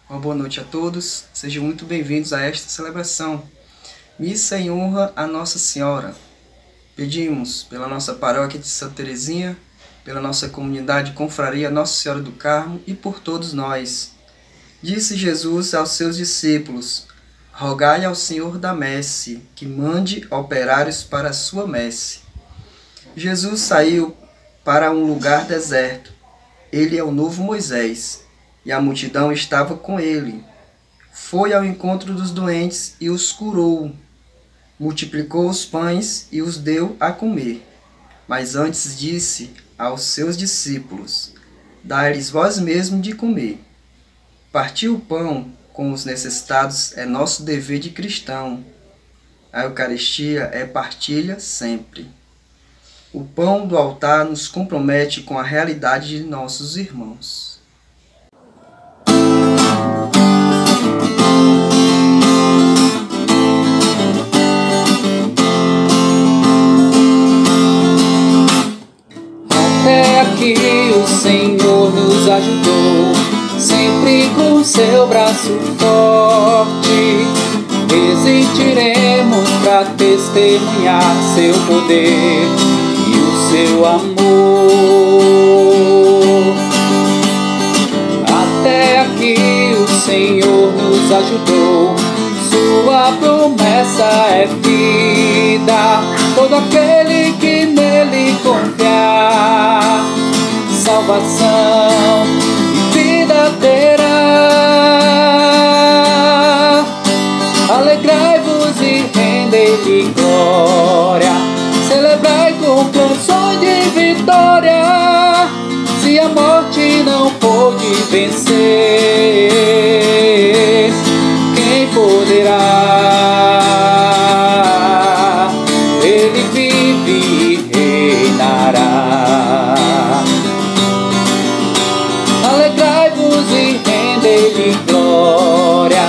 Uma boa noite a todos, sejam muito bem-vindos a esta celebração. Missa em honra a Nossa Senhora. Pedimos pela nossa paróquia de Santa Teresinha, pela nossa comunidade Confraria Nossa Senhora do Carmo e por todos nós. Disse Jesus aos seus discípulos: rogai ao Senhor da messe, que mande operários para a sua messe. Jesus saiu para um lugar deserto. Ele é o novo Moisés, e a multidão estava com ele. Foi ao encontro dos doentes e os curou. Multiplicou os pães e os deu a comer. Mas antes disse aos seus discípulos: dai-lhes vós mesmos de comer. Partir o pão com os necessitados é nosso dever de cristão. A Eucaristia é partilha sempre. O pão do altar nos compromete com a realidade de nossos irmãos. Até aqui o Senhor nos ajudou, sempre com seu braço forte. Resistiremos para testemunhar seu poder e o seu amor. Até aqui o Senhor nos ajudou, sua promessa é vida. Todo aquele que nele confiar, salvação e vida terá. Alegrai-vos e rendei-lhe glória, celebrai com canções de vitória. Se a morte não pôde vencer, quem poderá? Ele vive e reinará. Alegrai-vos e rendei-lhe glória,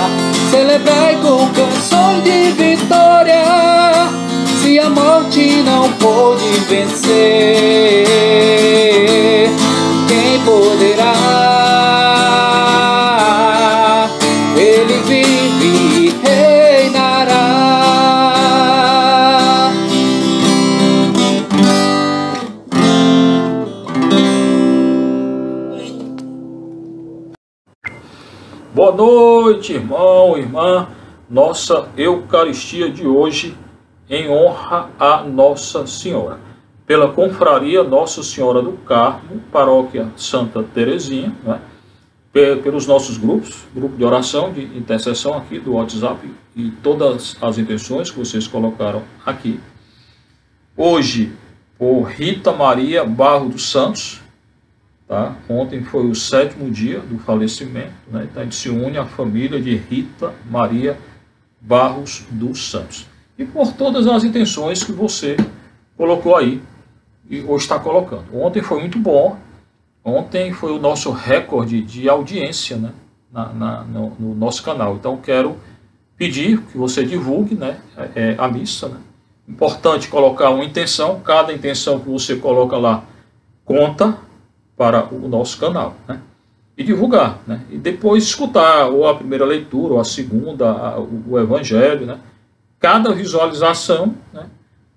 celebrai com canções de vitória. Se a morte não pôde vencer, quem poderá? Ele vive e reinará. Boa noite, irmão, irmã. Nossa Eucaristia de hoje em honra a Nossa Senhora. Pela Confraria Nossa Senhora do Carmo, Paróquia Santa Teresinha, né? Pelos nossos grupos, grupo de oração, de intercessão aqui do WhatsApp e todas as intenções que vocês colocaram aqui. Hoje, por Rita Maria Barros dos Santos, tá? Ontem foi o 7º dia do falecimento, né? Então a gente se une à família de Rita Maria Barros dos Santos. E por todas as intenções que você colocou aí, ou está colocando. Ontem foi muito bom, ontem foi o nosso recorde de audiência, né, no nosso canal. Então quero pedir que você divulgue, né, a missa, né. Importante colocar uma intenção, cada intenção que você coloca lá conta para o nosso canal, né, e divulgar, né, e depois escutar ou a primeira leitura, ou a segunda, o evangelho, né. Cada visualização, né?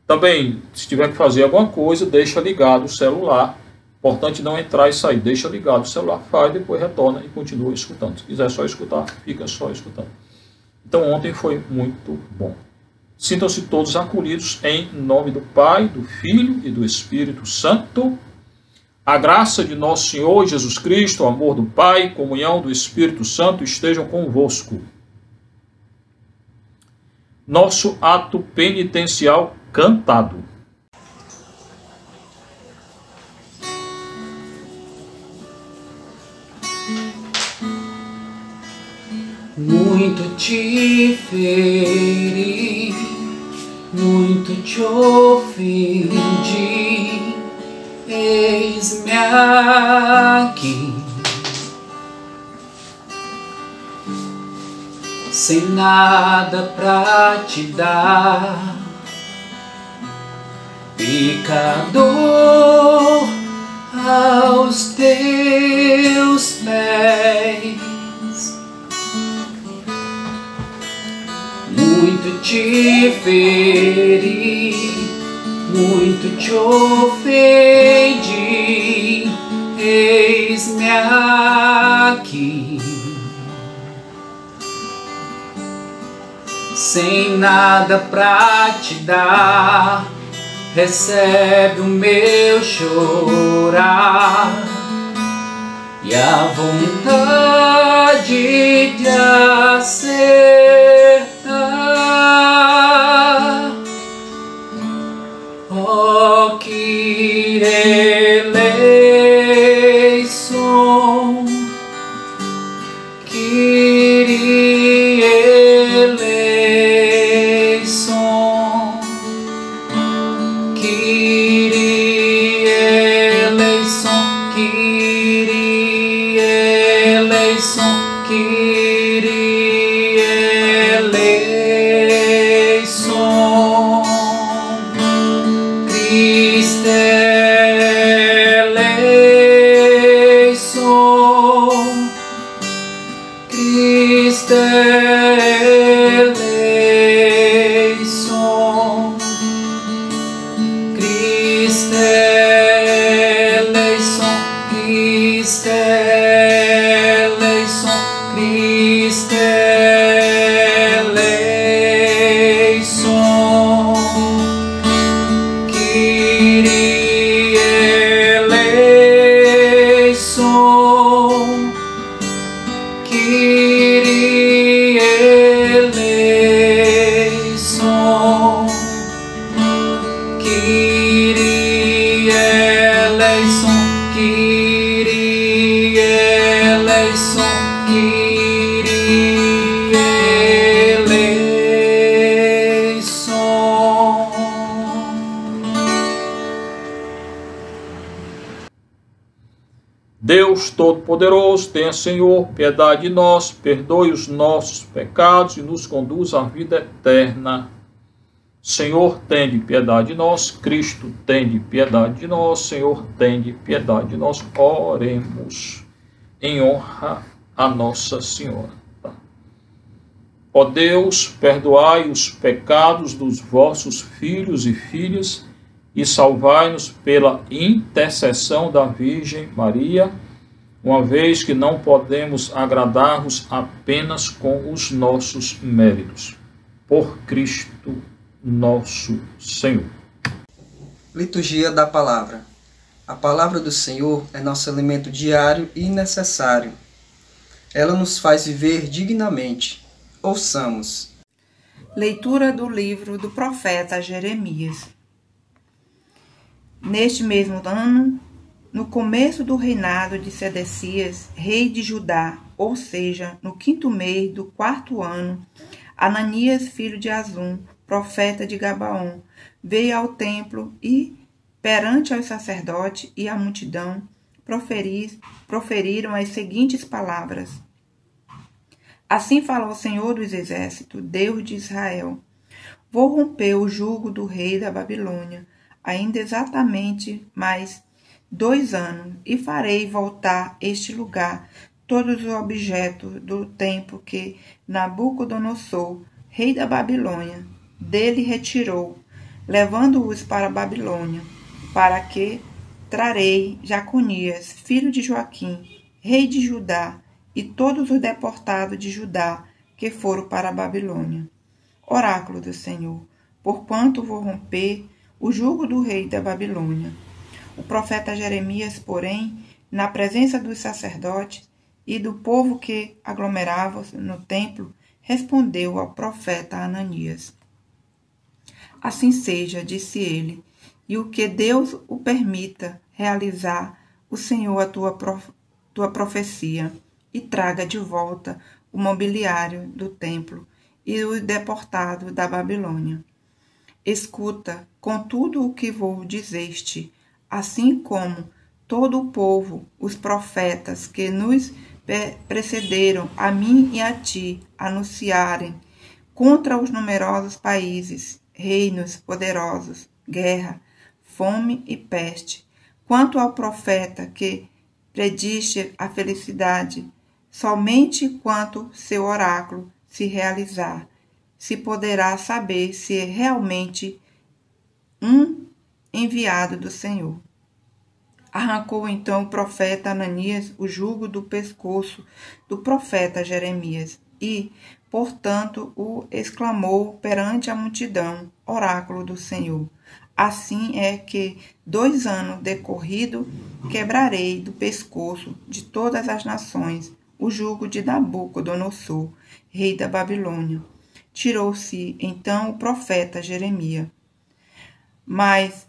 Também, se tiver que fazer alguma coisa, deixa ligado o celular. Importante não entrar e sair. Deixa ligado o celular, faz, depois retorna e continua escutando. Se quiser só escutar, fica só escutando. Então, ontem foi muito bom. Sintam-se todos acolhidos em nome do Pai, do Filho e do Espírito Santo. A graça de nosso Senhor Jesus Cristo, o amor do Pai, comunhão do Espírito Santo estejam convosco. Nosso ato penitencial cantado. Muito te feri, muito te ofendi, eis-me aqui, sem nada pra te dar, pecador aos teus pés. Muito te feri, muito te ofendi, eis-me aqui, sem nada pra te dar. Recebe o meu chorar e a vontade de acertar. Oh, que eleição, que eleição, que eleição, que eleição, que eleição. Cristo eleição, Cristo eleição, Cristo eleição, Cristo eleição, Cristo eleição, Kyrie eleison, Kyrie eleison, Kyrie eleison, Kyrie eleison, Kyrie eleison. Deus Todo-Poderoso, tenha, Senhor, piedade de nós, perdoe os nossos pecados e nos conduz à vida eterna. Senhor, tende piedade de nós. Cristo, tende piedade de nós. Senhor, tende piedade de nós. Oremos em honra a Nossa Senhora. Ó Deus, perdoai os pecados dos vossos filhos e filhas e salvai-nos pela intercessão da Virgem Maria, uma vez que não podemos agradar-vos apenas com os nossos méritos. Por Cristo nosso Senhor. Liturgia da Palavra. A Palavra do Senhor é nosso alimento diário e necessário. Ela nos faz viver dignamente. Ouçamos. Leitura do livro do profeta Jeremias. Neste mesmo ano, no começo do reinado de Sedecias, rei de Judá, ou seja, no 5º mês do 4º ano, Ananias, filho de Azum, profeta de Gabaon, veio ao templo e, perante aos sacerdotes e a multidão, proferiram as seguintes palavras. Assim falou o Senhor dos Exércitos, Deus de Israel. Vou romper o jugo do rei da Babilônia, ainda exatamente mais 2 anos, e farei voltar este lugar todos os objetos do templo que Nabucodonosor, rei da Babilônia, dele retirou, levando-os para a Babilônia, para que trarei Jaconias, filho de Joaquim, rei de Judá, e todos os deportados de Judá que foram para a Babilônia. Oráculo do Senhor, porquanto vou romper o jugo do rei da Babilônia. O profeta Jeremias, porém, na presença dos sacerdotes e do povo que aglomerava no templo, respondeu ao profeta Ananias. Assim seja, disse ele, e o que Deus o permita realizar, o Senhor a tua profecia, e traga de volta o mobiliário do templo e os deportados da Babilônia. Escuta, contudo, o que vou dizer-te, assim como todo o povo, os profetas que nos precederam a mim e a ti, anunciarem contra os numerosos países, reinos poderosos, guerra, fome e peste. Quanto ao profeta que prediste a felicidade, somente quanto seu oráculo se realizar, se poderá saber se é realmente um enviado do Senhor. Arrancou então o profeta Ananias o jugo do pescoço do profeta Jeremias e, portanto, o exclamou perante a multidão, oráculo do Senhor. Assim é que 2 anos decorrido quebrarei do pescoço de todas as nações o jugo de Nabucodonosor, rei da Babilônia. Tirou-se então o profeta Jeremias. Mas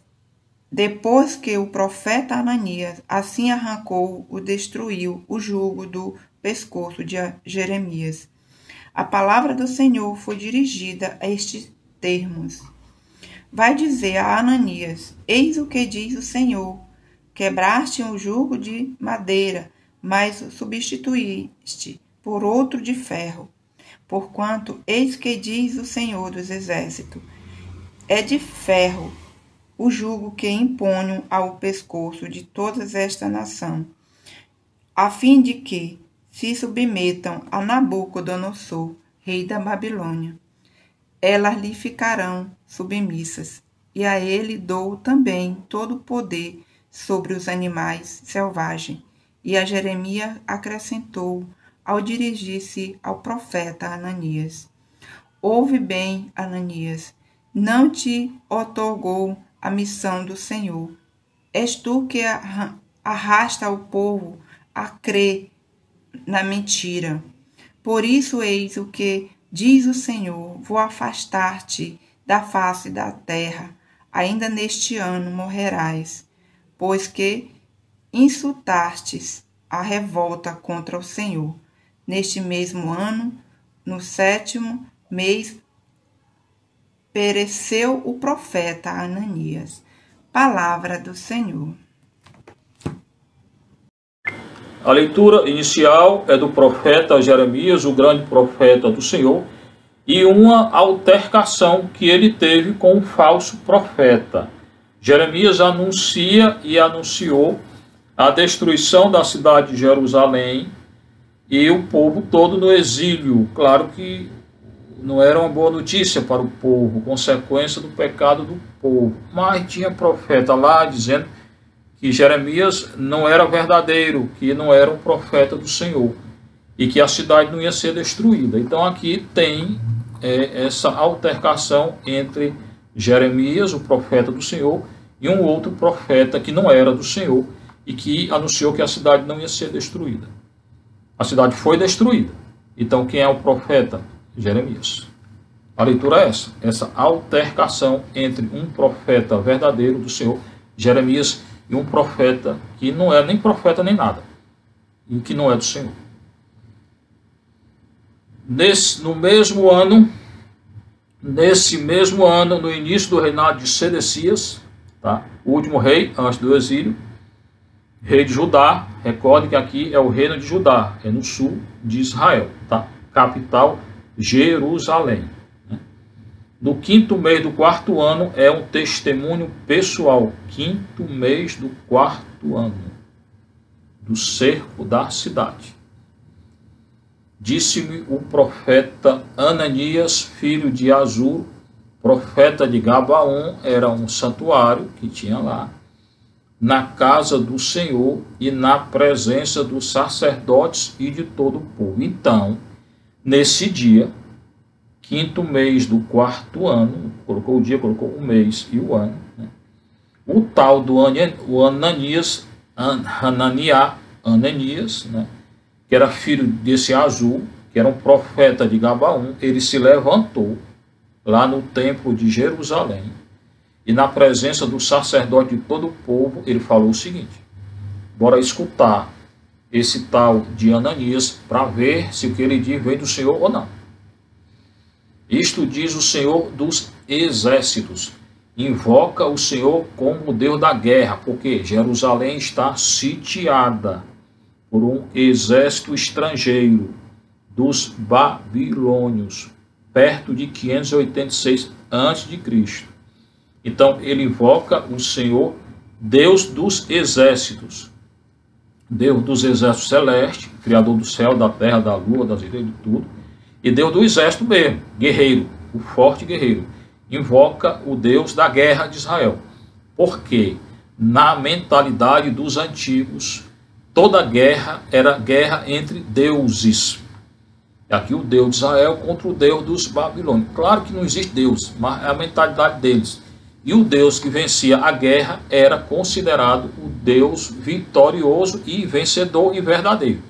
depois que o profeta Ananias assim arrancou o destruiu o jugo do pescoço de Jeremias. A palavra do Senhor foi dirigida a estes termos. Vai dizer a Ananias: eis o que diz o Senhor. Quebraste um jugo de madeira, mas o substituíste por outro de ferro. Porquanto, eis que diz o Senhor dos Exércitos: é de ferro o jugo que imponho ao pescoço de toda esta nação, a fim de que se submetam a Nabucodonosor, rei da Babilônia. Elas lhe ficarão submissas, e a ele dou também todo o poder sobre os animais selvagens. E a Jeremias acrescentou, ao dirigir-se ao profeta Ananias: ouve bem, Ananias, não te outorgou a missão do Senhor. És tu que arrasta o povo a crer na mentira. Por isso, eis o que diz o Senhor: vou afastar-te da face da terra, ainda neste ano morrerás, pois que insultastes a revolta contra o Senhor. Neste mesmo ano, no 7º mês, pereceu o profeta Ananias. Palavra do Senhor. A leitura inicial é do profeta Jeremias, o grande profeta do Senhor, e uma altercação que ele teve com um falso profeta. Jeremias anuncia e anunciou a destruição da cidade de Jerusalém e o povo todo no exílio. Claro que não era uma boa notícia para o povo, consequência do pecado do povo. Mas tinha profeta lá dizendo que Jeremias não era verdadeiro, que não era um profeta do Senhor e que a cidade não ia ser destruída. Então aqui tem essa altercação entre Jeremias, o profeta do Senhor, e um outro profeta que não era do Senhor e que anunciou que a cidade não ia ser destruída. A cidade foi destruída. Então quem é o profeta? Jeremias. A leitura é essa altercação entre um profeta verdadeiro do Senhor, Jeremias, e um profeta que não é nem profeta nem nada, e que não é do Senhor. Nesse mesmo ano, no início do reinado de Sedecias, tá? O último rei antes do exílio, rei de Judá. Recorde que aqui é o reino de Judá, é no sul de Israel, tá? Capital Jerusalém. No 5º mês do 4º ano, é um testemunho pessoal. 5º mês do 4º ano, do cerco da cidade. Disse-me o profeta Ananias, filho de Azur, profeta de Gabaon, era um santuário que tinha lá, na casa do Senhor e na presença dos sacerdotes e de todo o povo. Então, nesse dia, 5º mês do 4º ano, colocou o dia, colocou o mês e o ano, né? O tal do Ananias, né? Que era filho desse Azul, que era um profeta de Gabaon, ele se levantou lá no templo de Jerusalém e na presença do sacerdote de todo o povo, ele falou o seguinte: bora escutar esse tal de Ananias para ver se o que ele diz vem do Senhor ou não. Isto diz o Senhor dos Exércitos: invoca o Senhor como o Deus da guerra, porque Jerusalém está sitiada por um exército estrangeiro dos babilônios, perto de 586 a.C. Então ele invoca o Senhor, Deus dos exércitos, Deus dos exércitos celestes, Criador do céu, da terra, da lua, das ilhas, de tudo, e Deus do exército mesmo, guerreiro, o forte guerreiro, invoca o Deus da guerra de Israel. Porque na mentalidade dos antigos, toda guerra era guerra entre deuses. Aqui o Deus de Israel contra o Deus dos babilônios. Claro que não existe Deus, mas é a mentalidade deles. E o Deus que vencia a guerra era considerado o Deus vitorioso e vencedor e verdadeiro.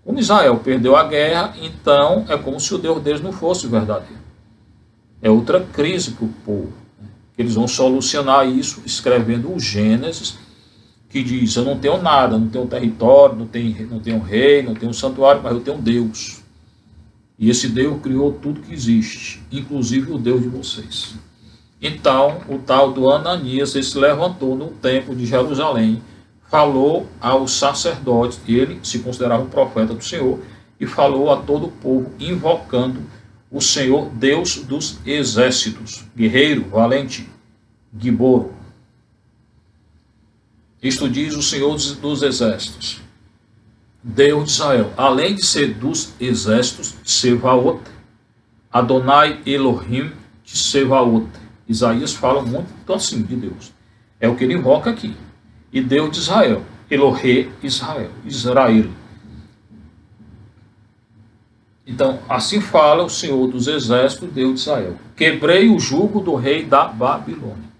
Como Israel perdeu a guerra, então é como se o Deus deles não fosse verdadeiro. É outra crise para o povo. Eles vão solucionar isso escrevendo o Gênesis, que diz: eu não tenho nada, não tenho território, não tenho rei, não tenho santuário, mas eu tenho Deus. E esse Deus criou tudo que existe, inclusive o Deus de vocês. Então, o tal do Ananias, ele se levantou no templo de Jerusalém, falou aos sacerdotes, ele se considerava um profeta do Senhor, e falou a todo o povo, invocando o Senhor, Deus dos exércitos, guerreiro, valente, Giboro. Isto diz o Senhor dos exércitos, Deus de Israel, além de ser dos exércitos, Sevaot, Adonai Elohim de Sevaot. Isaías fala muito assim de Deus. É o que ele invoca aqui. E Deus de Israel, Elohe Israel, Israel. Então, assim fala o Senhor dos exércitos, Deus de Israel. Quebrei o jugo do rei da Babilônia.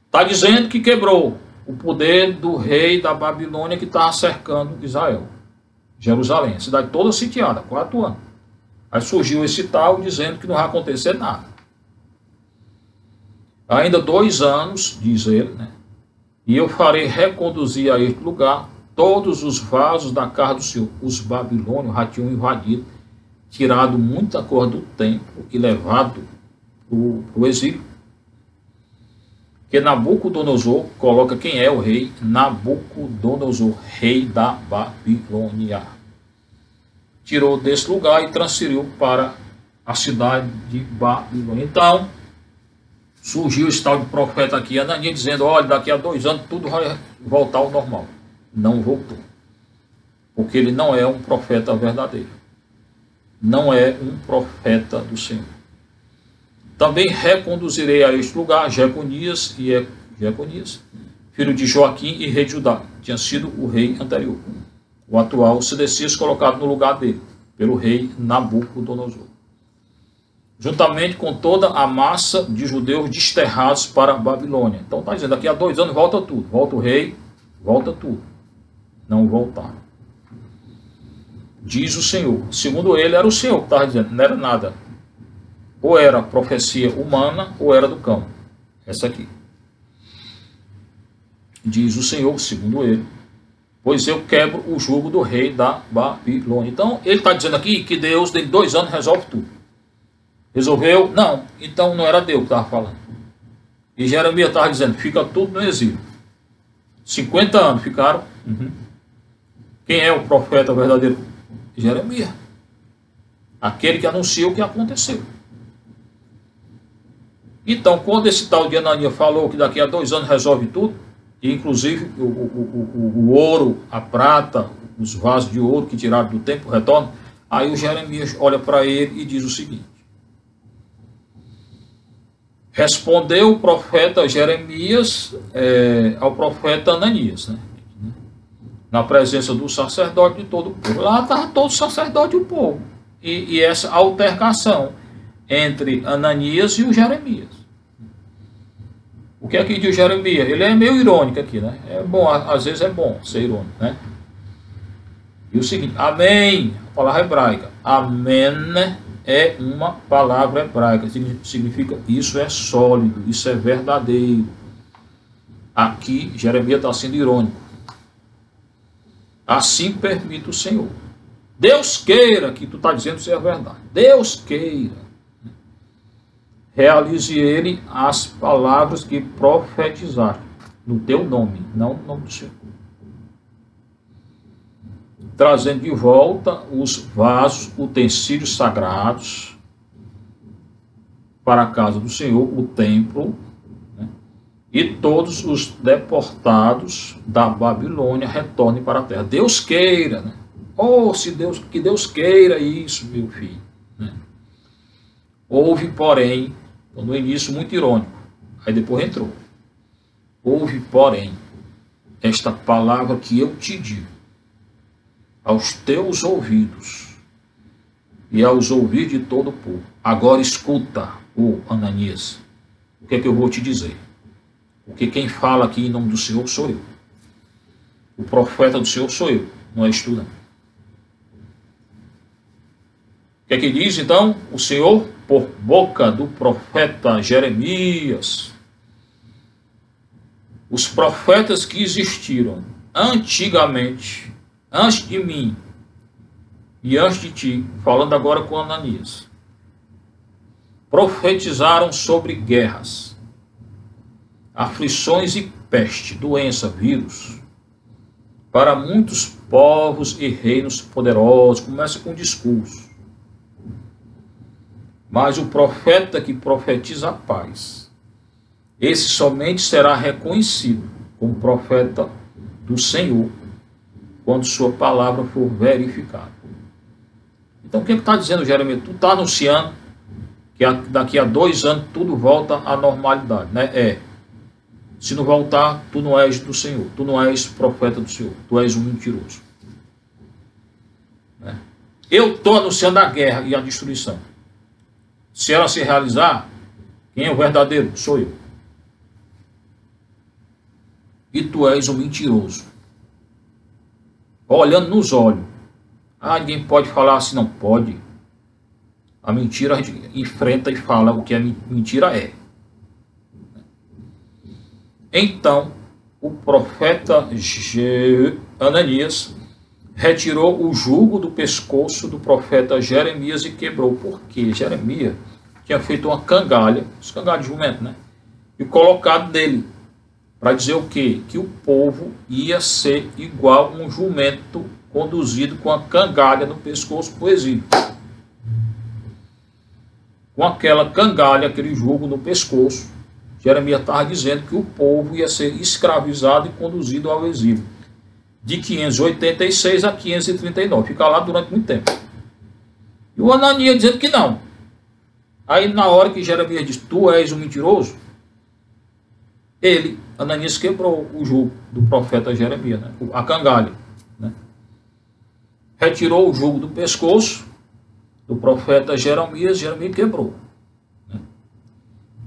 Está dizendo que quebrou o poder do rei da Babilônia que estava cercando Israel. Jerusalém, a cidade toda sitiada, 4 anos. Aí surgiu esse tal dizendo que não vai acontecer nada. Ainda 2 anos, diz ele, né? E eu farei reconduzir a este lugar todos os vasos da casa do Senhor. Os babilônios já tinham invadido, tirado muita coisa do templo e levado para o exílio. Que Nabucodonosor coloca quem é o rei? Nabucodonosor, rei da Babilônia. Tirou desse lugar e transferiu para a cidade de Babilônia. Então, surgiu esse tal de profeta aqui, Ananias, dizendo: olha, daqui a 2 anos tudo vai voltar ao normal. Não voltou. Porque ele não é um profeta verdadeiro. Não é um profeta do Senhor. Também reconduzirei a este lugar Jeconias, filho de Joaquim e rei de Judá. Tinha sido o rei anterior. O atual Sedecias colocado no lugar dele, pelo rei Nabucodonosor. Juntamente com toda a massa de judeus desterrados para a Babilônia. Então está dizendo, daqui a 2 anos volta tudo. Volta o rei, volta tudo. Não voltaram. Diz o Senhor. Segundo ele, era o Senhor que estava dizendo, não era nada. Ou era profecia humana, ou era do cão. Essa aqui. Diz o Senhor, segundo ele, pois eu quebro o jugo do rei da Babilônia. Então, ele está dizendo aqui que Deus, em 2 anos, resolve tudo. Resolveu? Não. Então, não era Deus que estava falando. E Jeremias estava dizendo, fica tudo no exílio. 50 anos ficaram. Quem é o profeta verdadeiro? Jeremias. Aquele que anuncia o que aconteceu. Então, quando esse tal de Ananias falou que daqui a 2 anos resolve tudo, e inclusive o ouro, a prata, os vasos de ouro que tiraram do templo retornam, aí o Jeremias olha para ele e diz o seguinte: respondeu o profeta Jeremias ao profeta Ananias, né? Na presença do sacerdote de todo o povo. Lá estava todo o sacerdote e o povo. E essa altercação entre Ananias e o Jeremias. O que é que diz o Jeremias? Ele é meio irônico aqui, né? É bom, às vezes é bom ser irônico, né? E o seguinte, amém, a palavra hebraica. Amém é uma palavra hebraica. Significa isso é sólido, isso é verdadeiro. Aqui, Jeremias está sendo irônico. Assim permite o Senhor. Deus queira que tu está dizendo ser verdade. Deus queira. Realize ele as palavras que profetizaste no teu nome, não no nome do Senhor. Trazendo de volta os vasos, utensílios sagrados para a casa do Senhor, o templo, né? E todos os deportados da Babilônia retornem para a terra. Deus queira, né? Oh, que Deus queira isso, meu filho, né? Houve, porém, no início muito irônico, aí depois entrou. Houve, porém, esta palavra que eu te digo aos teus ouvidos e aos ouvidos de todo o povo. Agora escuta, ô Ananias, o que é que eu vou te dizer? Porque quem fala aqui em nome do Senhor sou eu. O profeta do Senhor sou eu, não és tu, não. O que é que diz então o Senhor por boca do profeta Jeremias? Os profetas que existiram antigamente, antes de mim e antes de ti, falando agora com Ananias, profetizaram sobre guerras, aflições e peste, doença, vírus, para muitos povos e reinos poderosos. Começa com um discurso. Mas o profeta que profetiza a paz, esse somente será reconhecido como profeta do Senhor, quando sua palavra for verificada. Então o que está dizendo Jeremias? Tu está anunciando que daqui a 2 anos tudo volta à normalidade, né? Se não voltar, tu não és do Senhor, tu não és profeta do Senhor, tu és um mentiroso. Né? Eu estou anunciando a guerra e a destruição. Se ela se realizar, quem é o verdadeiro? Sou eu. E tu és um mentiroso. Olhando nos olhos. Ninguém pode falar assim, não pode. A mentira a gente enfrenta e fala o que a mentira é. Então, o profeta Ananias retirou o jugo do pescoço do profeta Jeremias e quebrou. Porque Jeremias tinha feito uma cangalha, os cangalhos de jumento, né? E colocado nele, para dizer o quê? Que o povo ia ser igual um jumento conduzido com a cangalha no pescoço para o exílio. Com aquela cangalha, aquele jugo no pescoço, Jeremias estava dizendo que o povo ia ser escravizado e conduzido ao exílio. De 586 a 539. Ficar lá durante muito tempo. E o Ananias dizendo que não. Aí na hora que Jeremias diz, tu és um mentiroso, Ananias quebrou o jugo do profeta Jeremias, né? A cangalha. Né? Retirou o jugo do pescoço do profeta Jeremias quebrou. Né?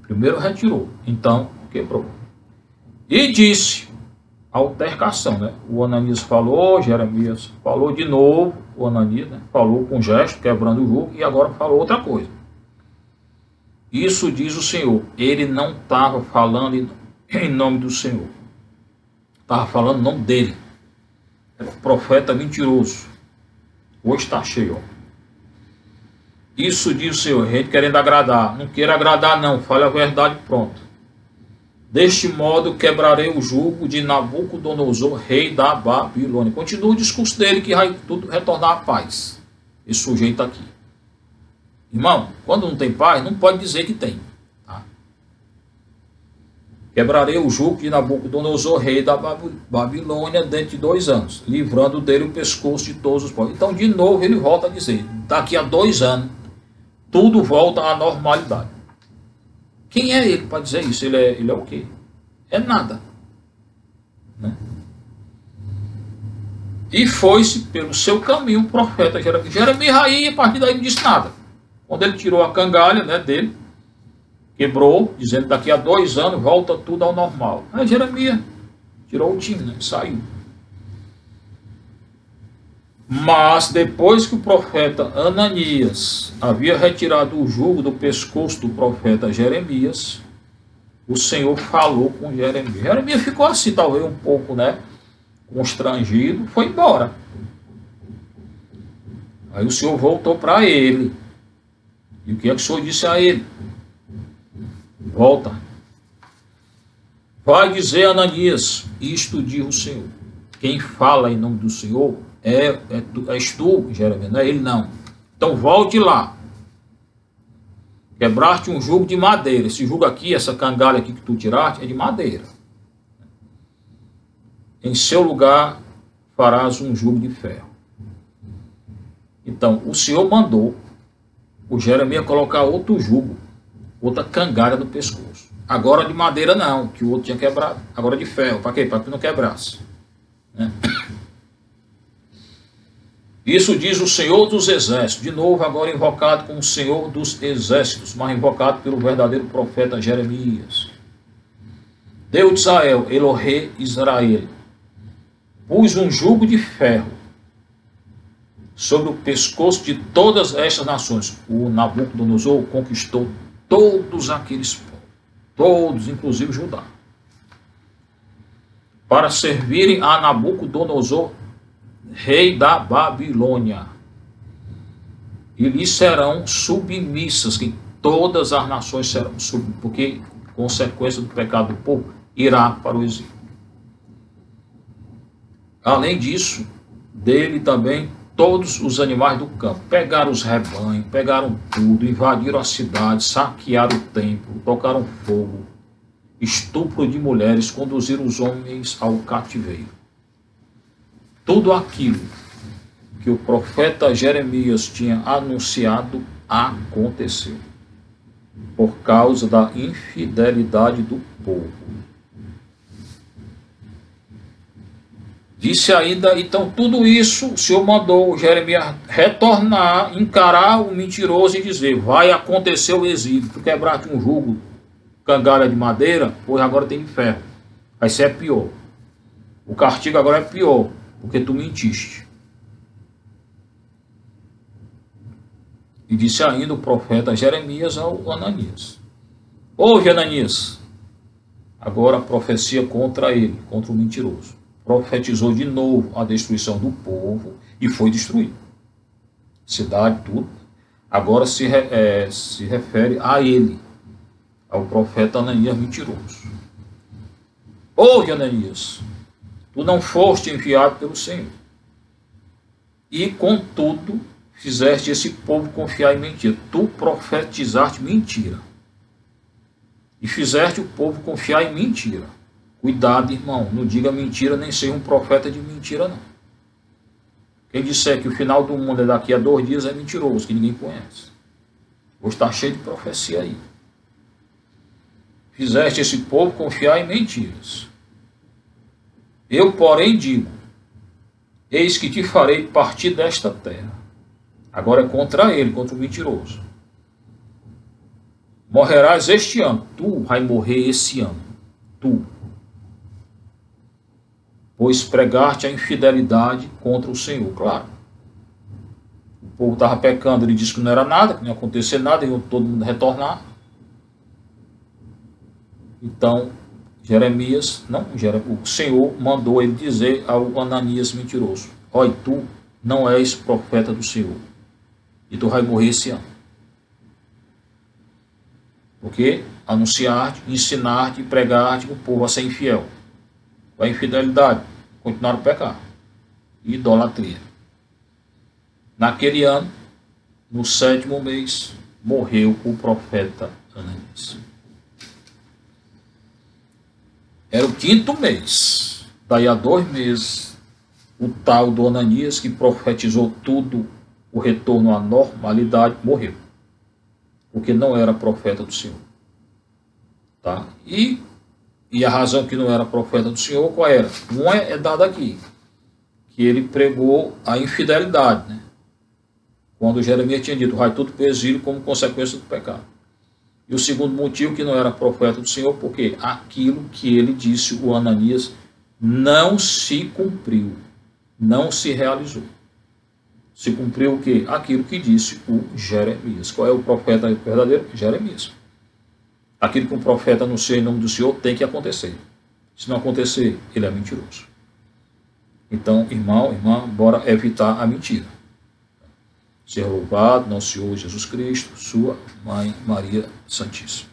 Primeiro retirou, então quebrou. E disse, altercação, né? O Ananias falou, Jeremias falou de novo, o Ananias, né? Falou com gesto, quebrando o jugo, e agora falou outra coisa. Isso diz o Senhor. Ele não estava falando em nome do Senhor. Estava falando em nome dele. Era um profeta mentiroso. Hoje está cheio, ó. Isso diz o Senhor, gente querendo agradar. Não queira agradar não, fale a verdade, pronto. Deste modo quebrarei o jugo de Nabucodonosor, rei da Babilônia. Continua o discurso dele que vai tudo retornar à paz. Esse sujeito aqui. Irmão, quando não tem paz, não pode dizer que tem. Tá? Quebrarei o jugo de Nabucodonosor, rei da Babilônia, dentro de 2 anos, livrando dele o pescoço de todos os povos. Então, de novo, ele volta a dizer, daqui a 2 anos, tudo volta à normalidade. Quem é ele para dizer isso? Ele é o quê? É nada. Né? E foi-se pelo seu caminho o profeta Jeremias. Jeremias aí, a partir daí, não disse nada. Quando ele tirou a cangalha, né, dele, quebrou, dizendo que daqui a 2 anos volta tudo ao normal. Aí Jeremias tirou o time, né, saiu. Mas depois que o profeta Ananias havia retirado o jugo do pescoço do profeta Jeremias, o Senhor falou com Jeremias. Jeremias ficou assim, talvez um pouco, né, constrangido, foi embora. Aí o Senhor voltou para ele. E o que é que o Senhor disse a ele? Volta. Vai dizer Ananias, isto diz o Senhor. Quem fala em nome do Senhor és tu, Jeremias, não é ele não. Então volte lá. Quebraste um jugo de madeira. Esse jugo aqui, essa cangalha aqui que tu tiraste, é de madeira. Em seu lugar farás um jugo de ferro. Então, o Senhor mandou o Jeremias colocar outro jugo, outra cangalha no pescoço. Agora de madeira não, que o outro tinha quebrado. Agora de ferro, para quê? Para que não quebrasse. Né? Isso diz o Senhor dos Exércitos, de novo agora invocado como Senhor dos Exércitos, mas invocado pelo verdadeiro profeta Jeremias. Deus de Israel, Elohe Israel, pus um jugo de ferro sobre o pescoço de todas estas nações. O Nabucodonosor conquistou todos aqueles povos, todos, inclusive Judá, para servirem a Nabucodonosor, rei da Babilônia, e lhes serão submissas, que todas as nações serão submissas, porque consequência do pecado do povo irá para o exílio. Além disso, dele também todos os animais do campo, pegaram os rebanhos, pegaram tudo, invadiram a cidade, saquearam o templo, tocaram fogo, estupro de mulheres, conduziram os homens ao cativeiro. Tudo aquilo que o profeta Jeremias tinha anunciado aconteceu, por causa da infidelidade do povo. Disse ainda, então tudo isso o Senhor mandou Jeremias retornar, encarar o mentiroso e dizer, vai acontecer o exílio, tu quebraste um jugo, cangalha de madeira, pois agora tem de ferro. Aí isso é pior. O castigo agora é pior, porque tu mentiste. E disse ainda o profeta Jeremias ao Ananias, ouve Ananias, agora a profecia contra ele, contra o mentiroso. Profetizou de novo a destruição do povo e foi destruído. Cidade, tudo. Agora se refere a ele, ao profeta Ananias mentiroso. Ouve, Ananias, tu não foste enviado pelo Senhor. E, contudo, fizeste esse povo confiar em mentira. Tu profetizaste mentira. E fizeste o povo confiar em mentira. Cuidado, irmão, não diga mentira, nem seja um profeta de mentira, não. Quem disser que o final do mundo é daqui a 2 dias é mentiroso, que ninguém conhece. Hoje está cheio de profecia aí. Fizeste esse povo confiar em mentiras. Eu, porém, digo, eis que te farei partir desta terra. Agora é contra ele, contra o mentiroso. Morrerás este ano. Tu vai morrer esse ano. Tu. Pois pregaste a infidelidade contra o Senhor. Claro. O povo estava pecando, ele disse que não era nada, que não ia acontecer nada, e todo mundo retornar. Então, o Senhor mandou ele dizer ao Ananias mentiroso, olha, tu não és profeta do Senhor, e tu vai morrer esse ano. Porque anunciar-te, ensinar-te e pregar-te o povo a ser infiel. Com a infidelidade, continuar a pecar. Idolatria. Naquele ano, no 7º mês, morreu o profeta Ananias. Era o 5º mês. Daí a 2 meses, o tal do Ananias, que profetizou tudo, o retorno à normalidade, morreu. Porque não era profeta do Senhor. Tá? E a razão que não era profeta do Senhor, qual era? Uma é dada aqui, que ele pregou a infidelidade, né? Quando Jeremias tinha dito, vai tudo para o exílio como consequência do pecado. E o segundo motivo que não era profeta do Senhor, porque aquilo que ele disse, o Ananias, não se cumpriu, não se realizou. Se cumpriu o quê? Aquilo que disse o Jeremias. Qual é o profeta verdadeiro? Jeremias. Aquilo que um profeta anuncia em nome do Senhor tem que acontecer. Se não acontecer, ele é mentiroso. Então, irmão, irmã, bora evitar a mentira. Seja louvado nosso Senhor Jesus Cristo, sua Mãe Maria Santíssima.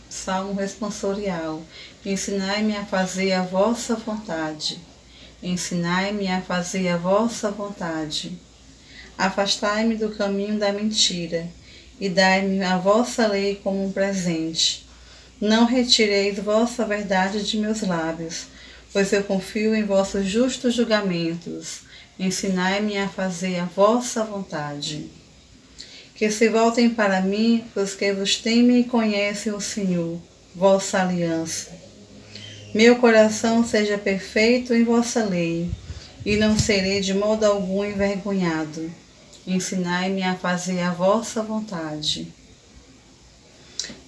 Salmo responsorial. Ensinai-me a fazer a vossa vontade. Ensinai-me a fazer a vossa vontade. Afastai-me do caminho da mentira e dai-me a vossa lei como um presente. Não retireis vossa verdade de meus lábios, pois eu confio em vossos justos julgamentos. Ensinai-me a fazer a vossa vontade. Que se voltem para mim os que vos temem e conhecem o Senhor, vossa aliança. Meu coração seja perfeito em vossa lei, e não serei de modo algum envergonhado. Ensinai-me a fazer a vossa vontade.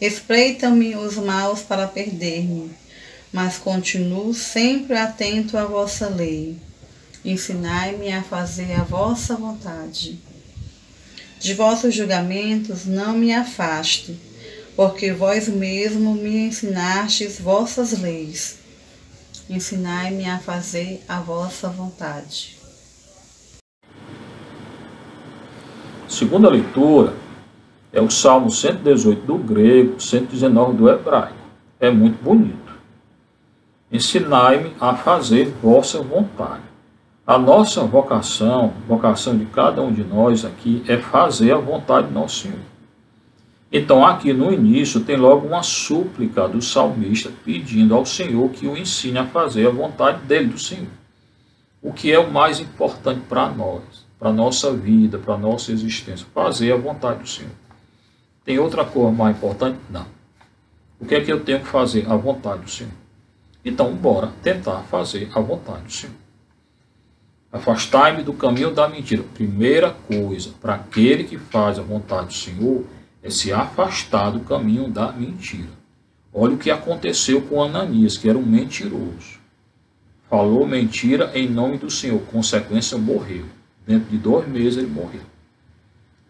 Espreitam-me os maus para perder-me, mas continuo sempre atento à vossa lei. Ensinai-me a fazer a vossa vontade. De vossos julgamentos não me afasto, porque vós mesmo me ensinastes vossas leis. Ensinai-me a fazer a vossa vontade. Segunda leitura é o Salmo 118 do grego, 119 do hebraico. É muito bonito. Ensinai-me a fazer vossa vontade. A nossa vocação, vocação de cada um de nós aqui, é fazer a vontade do nosso Senhor. Então, aqui no início, tem logo uma súplica do salmista pedindo ao Senhor que o ensine a fazer a vontade dele, do Senhor. O que é o mais importante para nós, para a nossa vida, para a nossa existência, fazer a vontade do Senhor. Tem outra coisa mais importante? Não. O que é que eu tenho que fazer? A vontade do Senhor. Então, bora tentar fazer a vontade do Senhor. Afastai-me do caminho da mentira. Primeira coisa, para aquele que faz a vontade do Senhor, é se afastar do caminho da mentira. Olha o que aconteceu com Ananias, que era um mentiroso. Falou mentira em nome do Senhor. Consequência, morreu. Dentro de 2 meses ele morreu.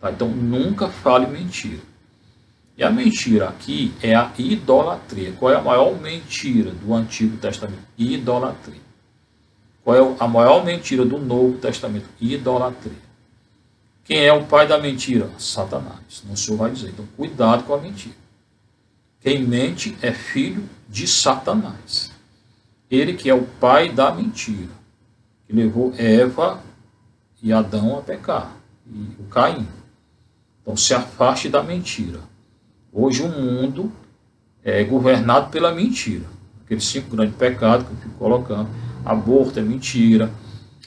Tá? Então, nunca fale mentira. E a mentira aqui é a idolatria. Qual é a maior mentira do Antigo Testamento? Idolatria. Qual é a maior mentira do Novo Testamento? Idolatria. Quem é o pai da mentira? Satanás. O Senhor vai dizer. Então, cuidado com a mentira. Quem mente é filho de Satanás. Ele que é o pai da mentira. Que levou Eva e Adão a pecar. E o Caim. Então, se afaste da mentira. Hoje o mundo é governado pela mentira. Aqueles 5 grandes pecados que eu fico colocando. Aborto é mentira.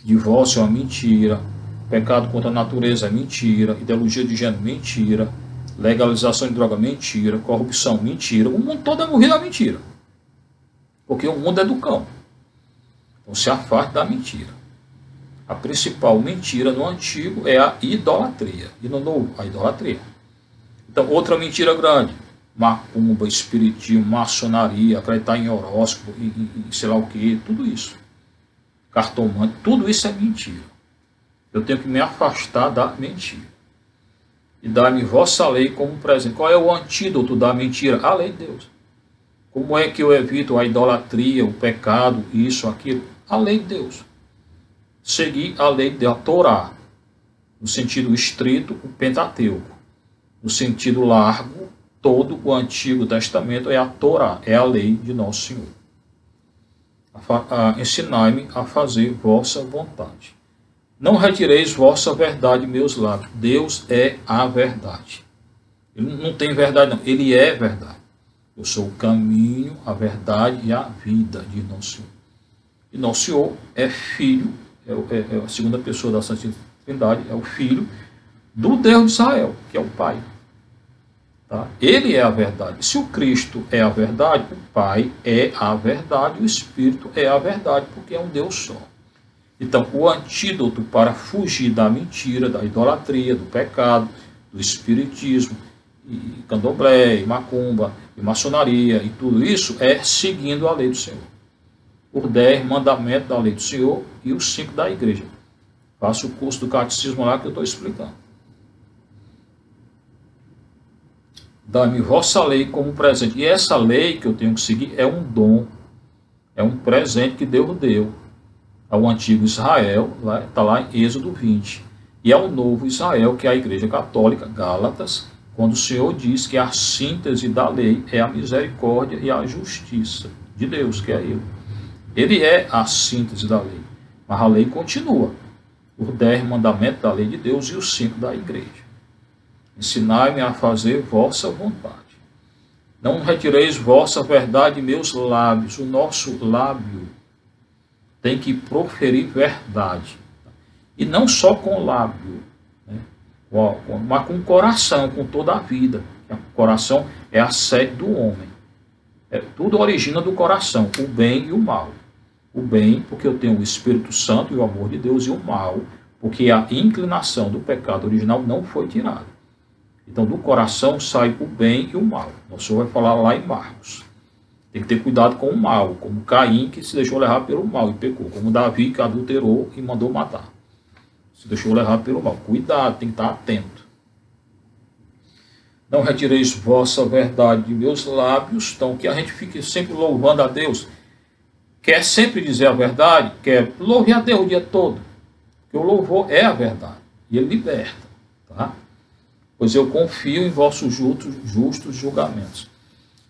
Divórcio é uma mentira. Pecado contra a natureza é mentira, ideologia de gênero, mentira, legalização de droga, mentira, corrupção, mentira. O mundo todo é movido da mentira, porque o mundo é do cão. Então se afaste da mentira. A principal mentira no antigo é a idolatria, e no novo, a idolatria. Então outra mentira grande, macumba, espiritismo, maçonaria, acreditar em horóscopo e sei lá o que, tudo isso. Cartomante, tudo isso é mentira. Eu tenho que me afastar da mentira. E dar-me vossa lei como presente. Qual é o antídoto da mentira? A lei de Deus. Como é que eu evito a idolatria, o pecado, isso, aquilo? A lei de Deus. Seguir a lei de Deus, a Torá. No sentido estrito, o Pentateuco. No sentido largo, todo o Antigo Testamento é a Torá, é a lei de nosso Senhor. Ensinai-me a fazer vossa vontade. Não retireis vossa verdade, meus lábios. Deus é a verdade. Ele não tem verdade, não. Ele é verdade. Eu sou o caminho, a verdade e a vida, diz nosso Senhor. E nosso Senhor é filho, é a segunda pessoa da Santíssima Trindade, é o filho do Deus de Israel, que é o Pai. Tá? Ele é a verdade. Se o Cristo é a verdade, o Pai é a verdade, o Espírito é a verdade, porque é um Deus só. Então, o antídoto para fugir da mentira, da idolatria, do pecado, do espiritismo, e candomblé, e macumba, e maçonaria, e tudo isso é seguindo a lei do Senhor. Os 10 mandamentos da lei do Senhor e os 5 da igreja. Faça o curso do catecismo lá que eu estou explicando. Dá-me vossa lei como presente. E essa lei que eu tenho que seguir é um dom, é um presente que Deus deu ao antigo Israel, está lá em Êxodo 20, e ao novo Israel, que é a Igreja Católica, Gálatas, quando o Senhor diz que a síntese da lei é a misericórdia e a justiça de Deus, que é Ele. Ele é a síntese da lei, mas a lei continua. Os 10 mandamentos da lei de Deus e os 5 da igreja. Ensinai-me a fazer vossa vontade. Não retireis vossa verdade de meus lábios. O nosso lábio tem que proferir verdade. E não só com o lábio, né? mas com o coração, com toda a vida. O coração é a sede do homem. Tudo origina do coração, o bem e o mal. O bem, porque eu tenho o Espírito Santo e o amor de Deus, e o mal, porque a inclinação do pecado original não foi tirada. Então, do coração sai o bem e o mal. O Senhor vai falar lá em Marcos. Tem que ter cuidado com o mal, como Caim, que se deixou levar pelo mal e pecou, como Davi, que adulterou e mandou matar. Se deixou levar pelo mal. Cuidado, tem que estar atento. Não retireis vossa verdade de meus lábios. Então, que a gente fique sempre louvando a Deus. Quer sempre dizer a verdade, quer louve a Deus o dia todo. Porque o louvor é a verdade. E ele liberta. Tá? Pois eu confio em vossos justos julgamentos.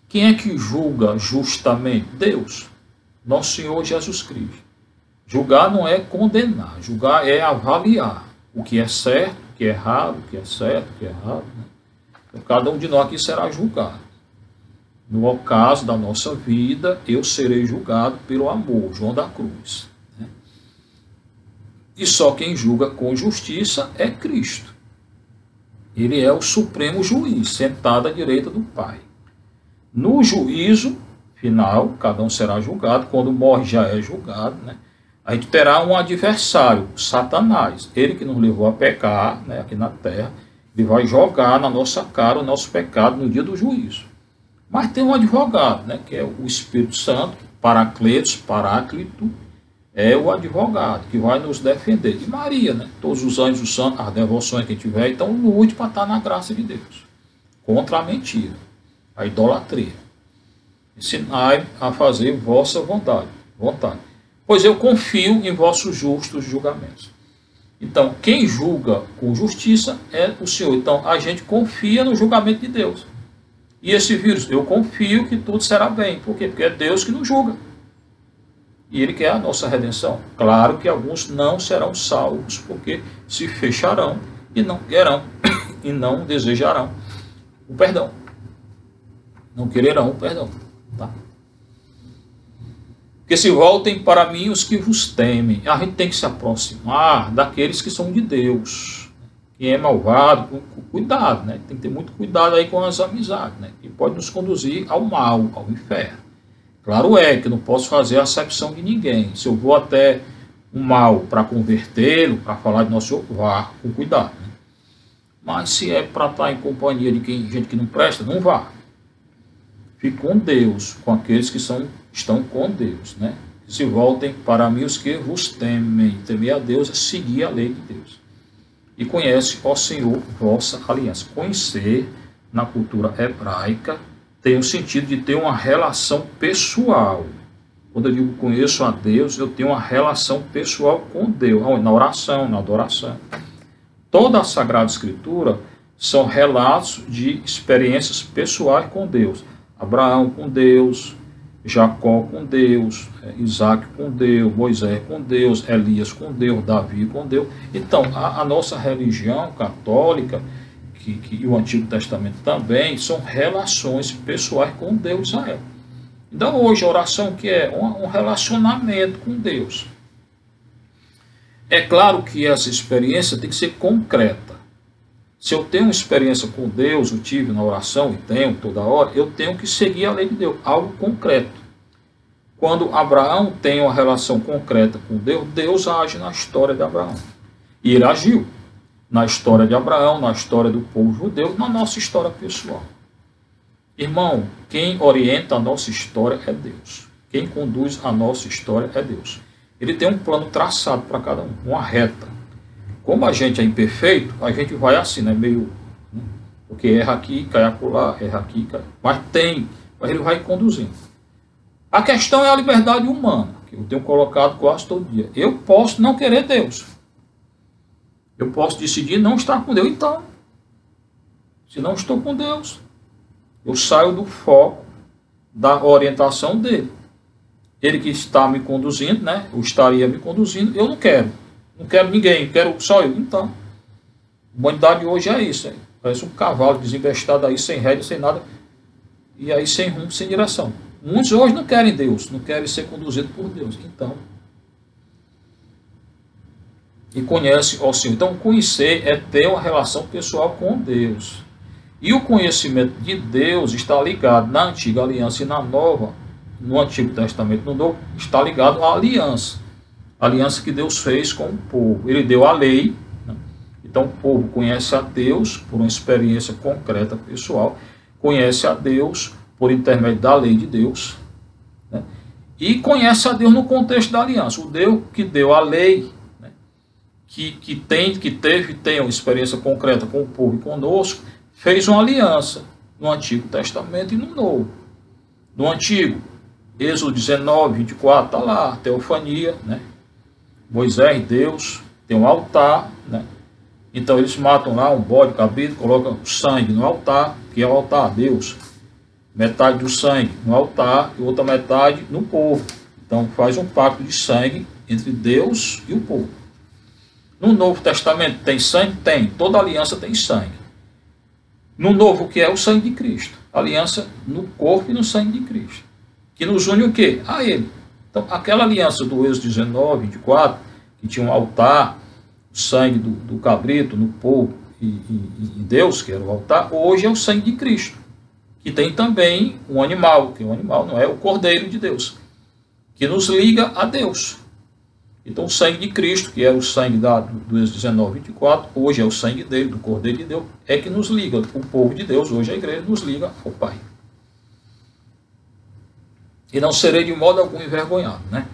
Quem é que julga justamente? Deus. Nosso Senhor Jesus Cristo. Julgar não é condenar. Julgar é avaliar o que é certo, o que é errado, o que é certo, o que é errado. Né? Então, cada um de nós aqui será julgado. No ocaso da nossa vida, eu serei julgado pelo amor, João da Cruz. Né? E só quem julga com justiça é Cristo. Ele é o supremo juiz, sentado à direita do Pai. No juízo final, cada um será julgado. Quando morre, já é julgado. Né? A gente terá um adversário, Satanás. Ele que nos levou a pecar, né, aqui na terra. Ele vai jogar na nossa cara o nosso pecado no dia do juízo. Mas tem um advogado, né, que é o Espírito Santo, Paráclito, é o advogado que vai nos defender. E Maria, né, todos os anjos, os santos, as devoções que tiver, então lute para estar na graça de Deus. Contra a mentira, a idolatria. Ensinai a fazer vossa vontade. Pois eu confio em vossos justos julgamentos. Então, quem julga com justiça é o Senhor. Então, a gente confia no julgamento de Deus. E esse vírus, eu confio que tudo será bem. Por quê? Porque é Deus que nos julga. E Ele quer a nossa redenção. Claro que alguns não serão salvos, porque se fecharão e não querão e não desejarão o perdão. Não quererão o perdão. Tá? Que se voltem para mim os que vos temem. A gente tem que se aproximar daqueles que são de Deus. Quem é malvado, cuidado, né? Tem que ter muito cuidado aí com as amizades, né? Que pode nos conduzir ao mal, ao inferno. Claro é que eu não posso fazer acepção de ninguém. Se eu vou até um mal para convertê-lo, para falar de nosso Senhor, vá com cuidado. Né? Mas se é para estar em companhia de gente que não presta, não vá. Fique com Deus, com aqueles que estão com Deus, né? Se voltem para mim os que vos temem. Temer a Deus é seguir a lei de Deus. E conhece, ó Senhor, vossa aliança. Conhecer, na cultura hebraica, tem o sentido de ter uma relação pessoal. Quando eu digo conheço a Deus, eu tenho uma relação pessoal com Deus, na oração, na adoração. Toda a Sagrada Escritura são relatos de experiências pessoais com Deus. Abraão com Deus, Jacó com Deus, Isaac com Deus, Moisés com Deus, Elias com Deus, Davi com Deus. Então, a nossa religião católica, e o Antigo Testamento também, são relações pessoais com Deus de Israel. Então, hoje, a oração que é um relacionamento com Deus. É claro que essa experiência tem que ser concreta. Se eu tenho uma experiência com Deus, eu tive na oração e tenho toda hora, eu tenho que seguir a lei de Deus, algo concreto. Quando Abraão tem uma relação concreta com Deus, Deus age na história de Abraão. E ele agiu na história de Abraão, na história do povo judeu, na nossa história pessoal. Irmão, quem orienta a nossa história é Deus. Quem conduz a nossa história é Deus. Ele tem um plano traçado para cada um, uma reta. Como a gente é imperfeito, a gente vai assim, né? Meio. Né? Porque erra aqui, cai acolá, erra aqui, cai. Mas ele vai conduzindo. A questão é a liberdade humana, que eu tenho colocado quase todo dia. Eu posso não querer Deus. Eu posso decidir não estar com Deus. Então, se não estou com Deus, eu saio do foco da orientação dele. Ele que está me conduzindo, né? Eu estaria me conduzindo, eu não quero. Não quero ninguém, quero só eu. Então, a humanidade hoje é isso. Hein? Parece um cavalo desinvestado aí, sem rédea, sem nada. E aí sem rumo, sem direção. Muitos hoje não querem Deus, não querem ser conduzidos por Deus. Então, e conhece ao Senhor. Então, conhecer é ter uma relação pessoal com Deus. E o conhecimento de Deus está ligado na antiga aliança e na nova, no Antigo Testamento, no Novo, está ligado à aliança. A aliança que Deus fez com o povo. Ele deu a lei, né? Então o povo conhece a Deus por uma experiência concreta, pessoal, conhece a Deus por intermédio da lei de Deus, né? E conhece a Deus no contexto da aliança. O Deus que deu a lei, né? que tem uma experiência concreta com o povo e conosco, fez uma aliança no Antigo Testamento e no Novo. No Antigo, Êxodo 19, 24, está lá, a teofania, né? Moisés e Deus, tem um altar, né? Então eles matam lá um bode, cabrito, colocam o sangue no altar, que é o altar, Deus. Metade do sangue no altar e outra metade no povo. Então faz um pacto de sangue entre Deus e o povo. No Novo Testamento tem sangue? Tem. Toda aliança tem sangue. No Novo, que é o sangue de Cristo. Aliança no corpo e no sangue de Cristo. Que nos une o quê? A Ele. Então, aquela aliança do Êxodo 19, 24, que tinha um altar, o sangue do cabrito no povo e Deus, que era o altar, hoje é o sangue de Cristo. Que tem também um animal, que o animal não é o Cordeiro de Deus, que nos liga a Deus. Então, o sangue de Cristo, que é o sangue do Êxodo 19, 24, hoje é o sangue dele, do Cordeiro de Deus, é que nos liga, o povo de Deus, hoje a igreja nos liga ao Pai. E não serei de modo algum envergonhado, né?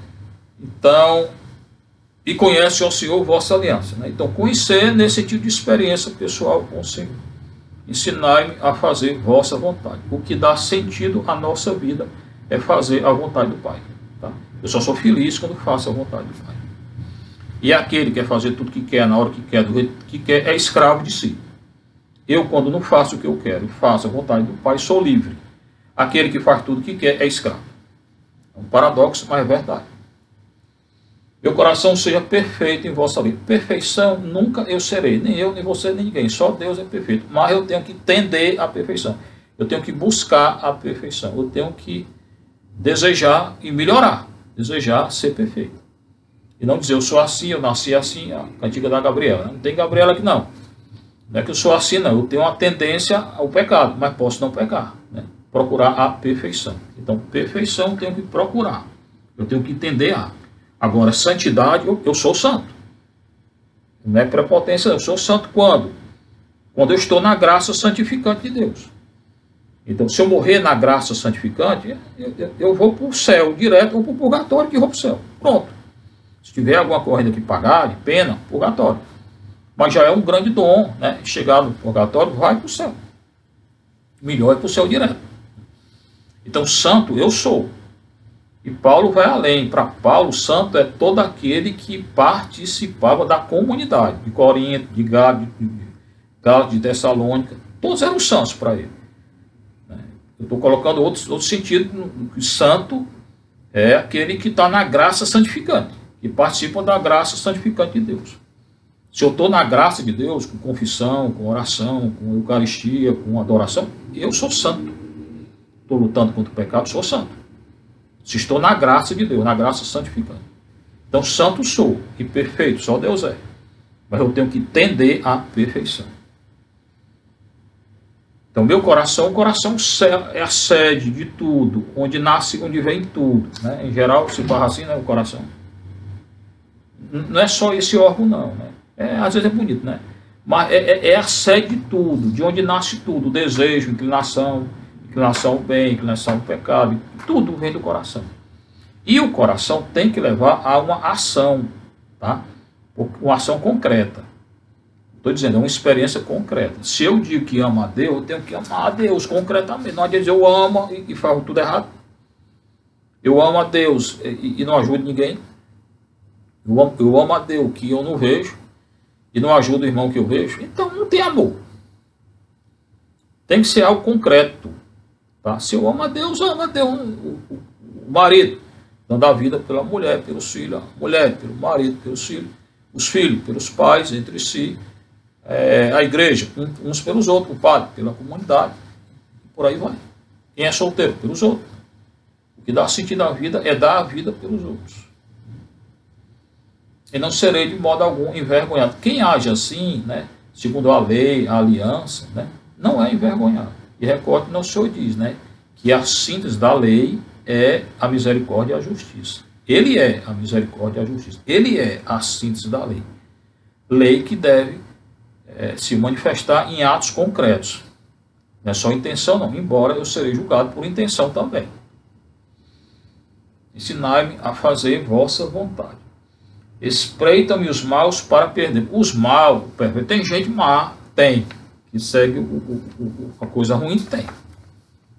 Então, e conhece ao Senhor vossa aliança, né? Então, conhecer nesse sentido de experiência pessoal com o Senhor. Ensinai-me a fazer vossa vontade. O que dá sentido à nossa vida é fazer a vontade do Pai. Tá? Eu só sou feliz quando faço a vontade do Pai. E aquele que quer fazer tudo que quer, na hora que quer, do jeito que quer, é escravo de si. Eu, quando não faço o que eu quero, faço a vontade do Pai, sou livre. Aquele que faz tudo o que quer é escravo. É um paradoxo, mas é verdade. Meu coração seja perfeito em vossa lei. Perfeição nunca eu serei, nem eu, nem você, nem ninguém. Só Deus é perfeito. Mas eu tenho que tender à perfeição. Eu tenho que buscar a perfeição. Eu tenho que desejar e melhorar. Desejar ser perfeito. E não dizer eu sou assim, eu nasci assim, a cantiga da Gabriela. Não tem Gabriela aqui não. Não é que eu sou assim não. Eu tenho uma tendência ao pecado, mas posso não pecar, né? Procurar a perfeição. Então, perfeição eu tenho que procurar. Eu tenho que tender a. Agora, santidade, eu sou santo. Não é prepotência, eu sou santo quando? Quando eu estou na graça santificante de Deus. Então, se eu morrer na graça santificante, eu vou para o céu direto ou para o purgatório que vou para o céu. Pronto. Se tiver alguma corrida que pagar, de pena, purgatório. Mas já é um grande dom, né? Chegar no purgatório, vai para o céu. Melhor é para o céu direto. Então, santo eu sou. E Paulo vai além. Para Paulo, santo é todo aquele que participava da comunidade. De Corinto, de Gálatas, de Tessalônica. Todos eram santos para ele. Eu estou colocando outro sentido. Santo é aquele que está na graça santificante. Que participa da graça santificante de Deus. Se eu estou na graça de Deus, com confissão, com oração, com eucaristia, com adoração, eu sou santo. Estou lutando contra o pecado, sou santo. Se estou na graça de Deus, na graça santificante. Então, santo sou e perfeito, só Deus é. Mas eu tenho que tender à perfeição. Então, meu coração, o coração é a sede de tudo, onde nasce, onde vem tudo. Né? Em geral, se barra assim, né, o coração. Não é só esse órgão, não. Né? Às vezes é bonito, né? Mas é a sede de tudo, de onde nasce tudo. Desejo, inclinação ao bem, inclinação ao pecado. Tudo vem do coração. E o coração tem que levar a uma ação, tá? Uma ação concreta. Estou dizendo, é uma experiência concreta. Se eu digo que amo a Deus, eu tenho que amar a Deus concretamente. Não adianta dizer eu amo e faço tudo errado. Eu amo a Deus e não ajudo ninguém. Eu amo a Deus que eu não vejo e não ajudo o irmão que eu vejo. Então não tem amor. Tem que ser algo concreto. Tá? Se eu amo a Deus, o marido, dando a vida pela mulher, pelos filhos, a mulher pelo marido, pelos filhos, os filhos pelos pais, entre si, a igreja, uns pelos outros, o padre pela comunidade, por aí vai. Quem é solteiro? Pelos outros. O que dá sentido à vida é dar a vida pelos outros. e não serei de modo algum envergonhado. Quem age assim, né, segundo a lei, a aliança, né, não é envergonhado. E recorde que o Senhor diz, né, que a síntese da lei é a misericórdia e a justiça. Ele é a misericórdia e a justiça. Ele é a síntese da lei. Lei que deve se manifestar em atos concretos. Não é só intenção, não. Embora eu serei julgado por intenção também. Ensinai-me a fazer vossa vontade. Espreita-me os maus para perder. Os maus, tem gente má, tem. Que segue a coisa ruim, tem.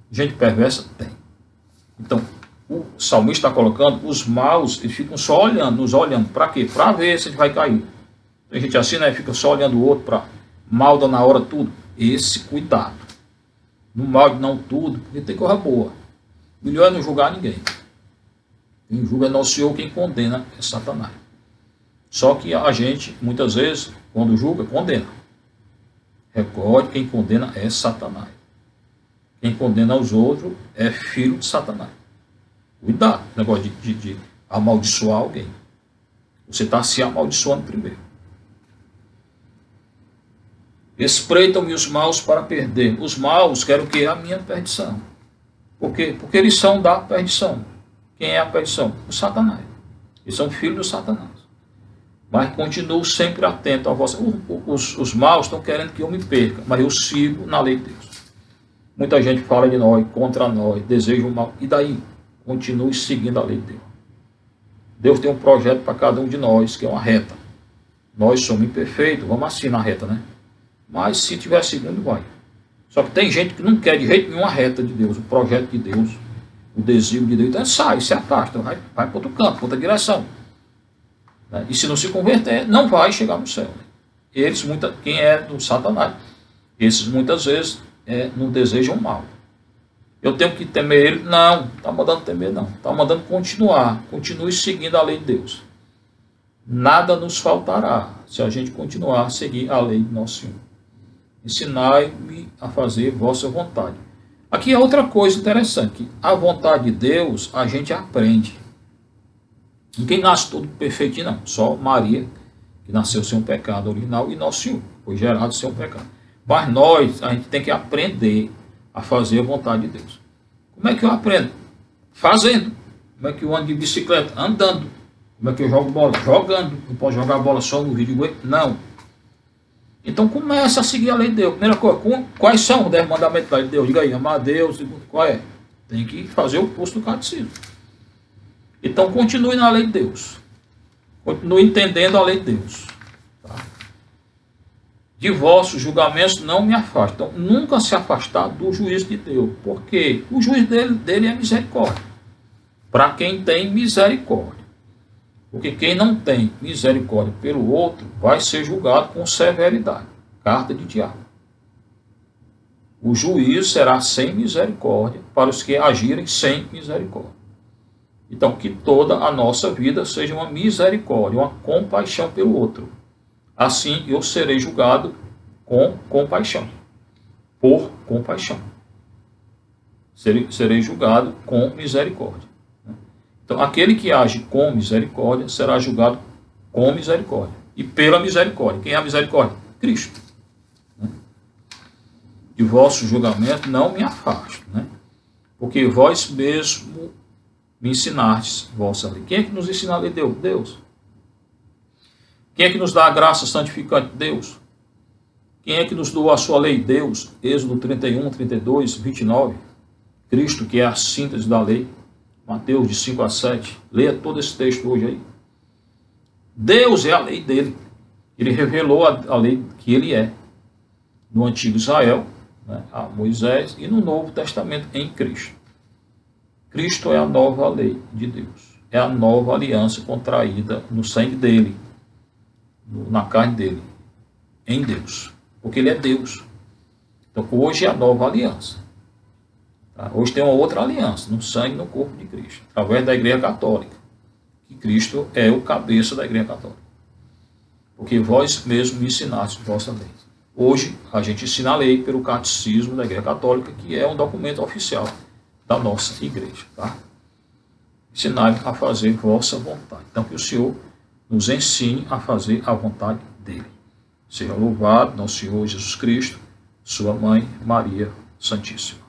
Gente perversa, tem. Então, o salmista está colocando os maus, eles ficam só olhando, nos olhando. Para quê? Para ver se a gente vai cair. Tem gente assim, né? Fica só olhando o outro para mal dar na hora tudo. Esse cuidado. No mal não tudo, porque tem coisa boa. Melhor é não julgar ninguém. Quem julga é nosso Senhor, quem condena é Satanás. Só que a gente, muitas vezes, quando julga, condena. Recorde, quem condena é Satanás. Quem condena os outros é filho de Satanás. Cuidado, negócio de amaldiçoar alguém. Você está se amaldiçoando primeiro. Espreitam-me os maus para perder. Os maus querem o quê? A minha perdição. Por quê? Porque eles são da perdição. Quem é a perdição? O Satanás. Eles são filhos do Satanás. Mas continuo sempre atento a vossa. Os maus estão querendo que eu me perca, mas eu sigo na lei de Deus. Muita gente fala de nós, contra nós, deseja o mal. E daí? Continue seguindo a lei de Deus. Deus tem um projeto para cada um de nós, que é uma reta. Nós somos imperfeitos, vamos assim na reta, né? Mas se tiver segundo, vai. Só que tem gente que não quer de jeito nenhum a reta de Deus, o projeto de Deus, o desígnio de Deus. Então sai, se afasta, vai para outro canto, para outra direção. E se não se converter, não vai chegar no céu. Eles, quem é do Satanás, esses muitas vezes não desejam mal. Eu tenho que temer ele? Não, está mandando temer não. Está mandando continuar. Continue seguindo a lei de Deus. Nada nos faltará se a gente continuar a seguir a lei de nosso Senhor. Ensinai-me a fazer vossa vontade. Aqui é outra coisa interessante. A vontade de Deus a gente aprende. Ninguém nasce todo perfeitinho, não. Só Maria, que nasceu sem um pecado original, e nosso Senhor, foi gerado sem um pecado. Mas nós, a gente tem que aprender a fazer a vontade de Deus. Como é que eu aprendo? Fazendo. Como é que eu ando de bicicleta? Andando. Como é que eu jogo bola? Jogando. Não posso jogar bola só no videogame? Não. Então começa a seguir a lei de Deus. Primeira coisa, quais são os 10 mandamentos da lei de Deus? Diga aí, amar a Deus. Qual é? Tem que fazer o curso do catecismo. Então continue na lei de Deus. Continue entendendo a lei de Deus. Tá? De vossos julgamentos não me afastam. Então nunca se afastar do juízo de Deus. Porque o juízo dele é misericórdia. Para quem tem misericórdia. Porque quem não tem misericórdia pelo outro vai ser julgado com severidade. Carta de Tiago. O juízo será sem misericórdia para os que agirem sem misericórdia. Então, que toda a nossa vida seja uma misericórdia, uma compaixão pelo outro. Assim, eu serei julgado com compaixão. Por compaixão. Serei julgado com misericórdia. Então, aquele que age com misericórdia será julgado com misericórdia. E pela misericórdia. Quem é a misericórdia? Cristo. De vosso julgamento não me afasto. Porque vós mesmo me ensinastes vossa lei. Quem é que nos ensina a lei de Deus? Deus. Quem é que nos dá a graça santificante? Deus. Quem é que nos doou a sua lei? Deus. Êxodo 31, 32, 29. Cristo, que é a síntese da lei. Mateus de 5 a 7. Leia todo esse texto hoje aí. Deus é a lei dele. Ele revelou a lei que ele é. No antigo Israel, a Moisés, e no Novo Testamento em Cristo. Cristo é a nova lei de Deus. É a nova aliança contraída no sangue dele, na carne dele, em Deus. Porque ele é Deus. Então hoje é a nova aliança. Hoje tem uma outra aliança, no sangue e no corpo de Cristo, através da Igreja Católica. Que Cristo é o cabeça da Igreja Católica. Porque vós mesmos me ensinastes vossa lei. Hoje a gente ensina a lei pelo catecismo da Igreja Católica, que é um documento oficial da nossa igreja, tá? Ensinai-me a fazer vossa vontade. Então que o Senhor nos ensine a fazer a vontade dele. Seja louvado nosso Senhor Jesus Cristo, sua mãe Maria Santíssima.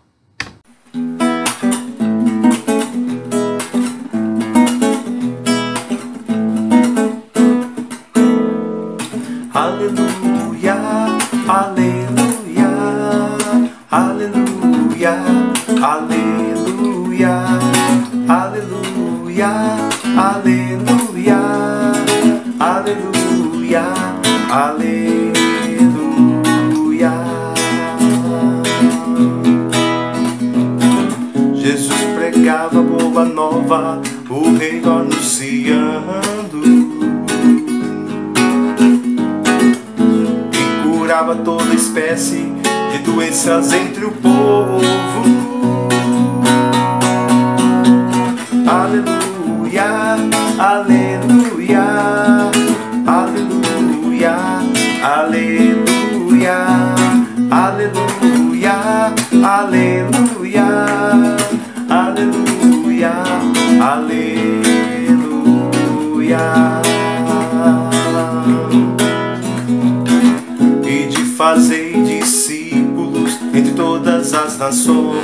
Aleluia, aleluia, aleluia, aleluia, aleluia, aleluia, aleluia, aleluia. Jesus pregava boa nova, o reino anunciando, curava toda espécie de doenças entre o povo. Aleluia, aleluia, aleluia, aleluia, aleluia, aleluia, aleluia, aleluia. Fazei discípulos entre todas as nações,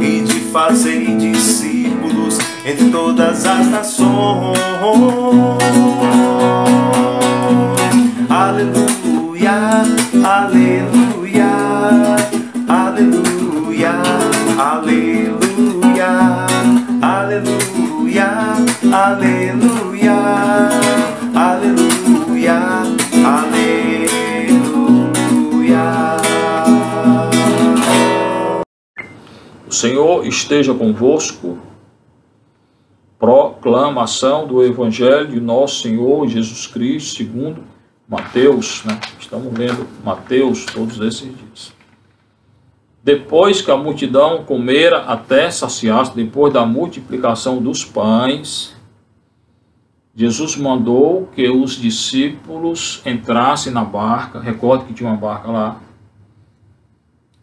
e de fazei discípulos entre todas as nações. Aleluia, aleluia, aleluia, aleluia, aleluia, aleluia, aleluia, aleluia. O Senhor esteja convosco. Proclamação do Evangelho de nosso Senhor Jesus Cristo segundo Mateus, né? Estamos lendo Mateus todos esses dias. Depois que a multidão comera até saciar-se, depois da multiplicação dos pães, Jesus mandou que os discípulos entrassem na barca, recorde que tinha uma barca lá,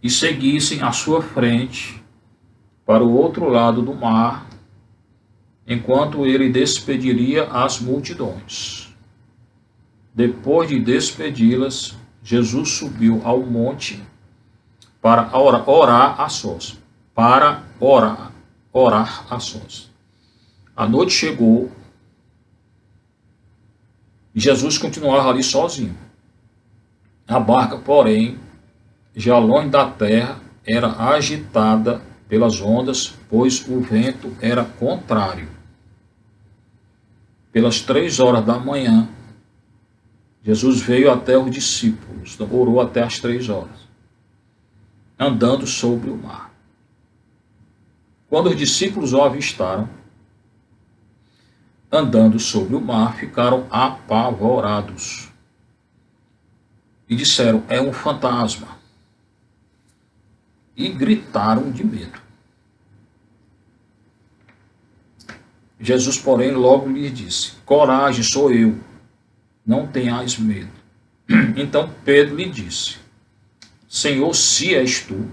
e seguissem à sua frente para o outro lado do mar, enquanto ele despediria as multidões. Depois de despedi-las, Jesus subiu ao monte para orar a sós. Orar a sós. A noite chegou e Jesus continuava ali sozinho. A barca, porém, já longe da terra, era agitada pelas ondas, pois o vento era contrário. Pelas 3 horas da manhã, Jesus veio até os discípulos, orou até as 3 horas, andando sobre o mar. Quando os discípulos o avistaram, andando sobre o mar, ficaram apavorados e disseram: é um fantasma, e gritaram de medo. Jesus, porém, logo lhes disse: coragem, sou eu, não tenhais medo. Então Pedro lhe disse: Senhor, se és tu,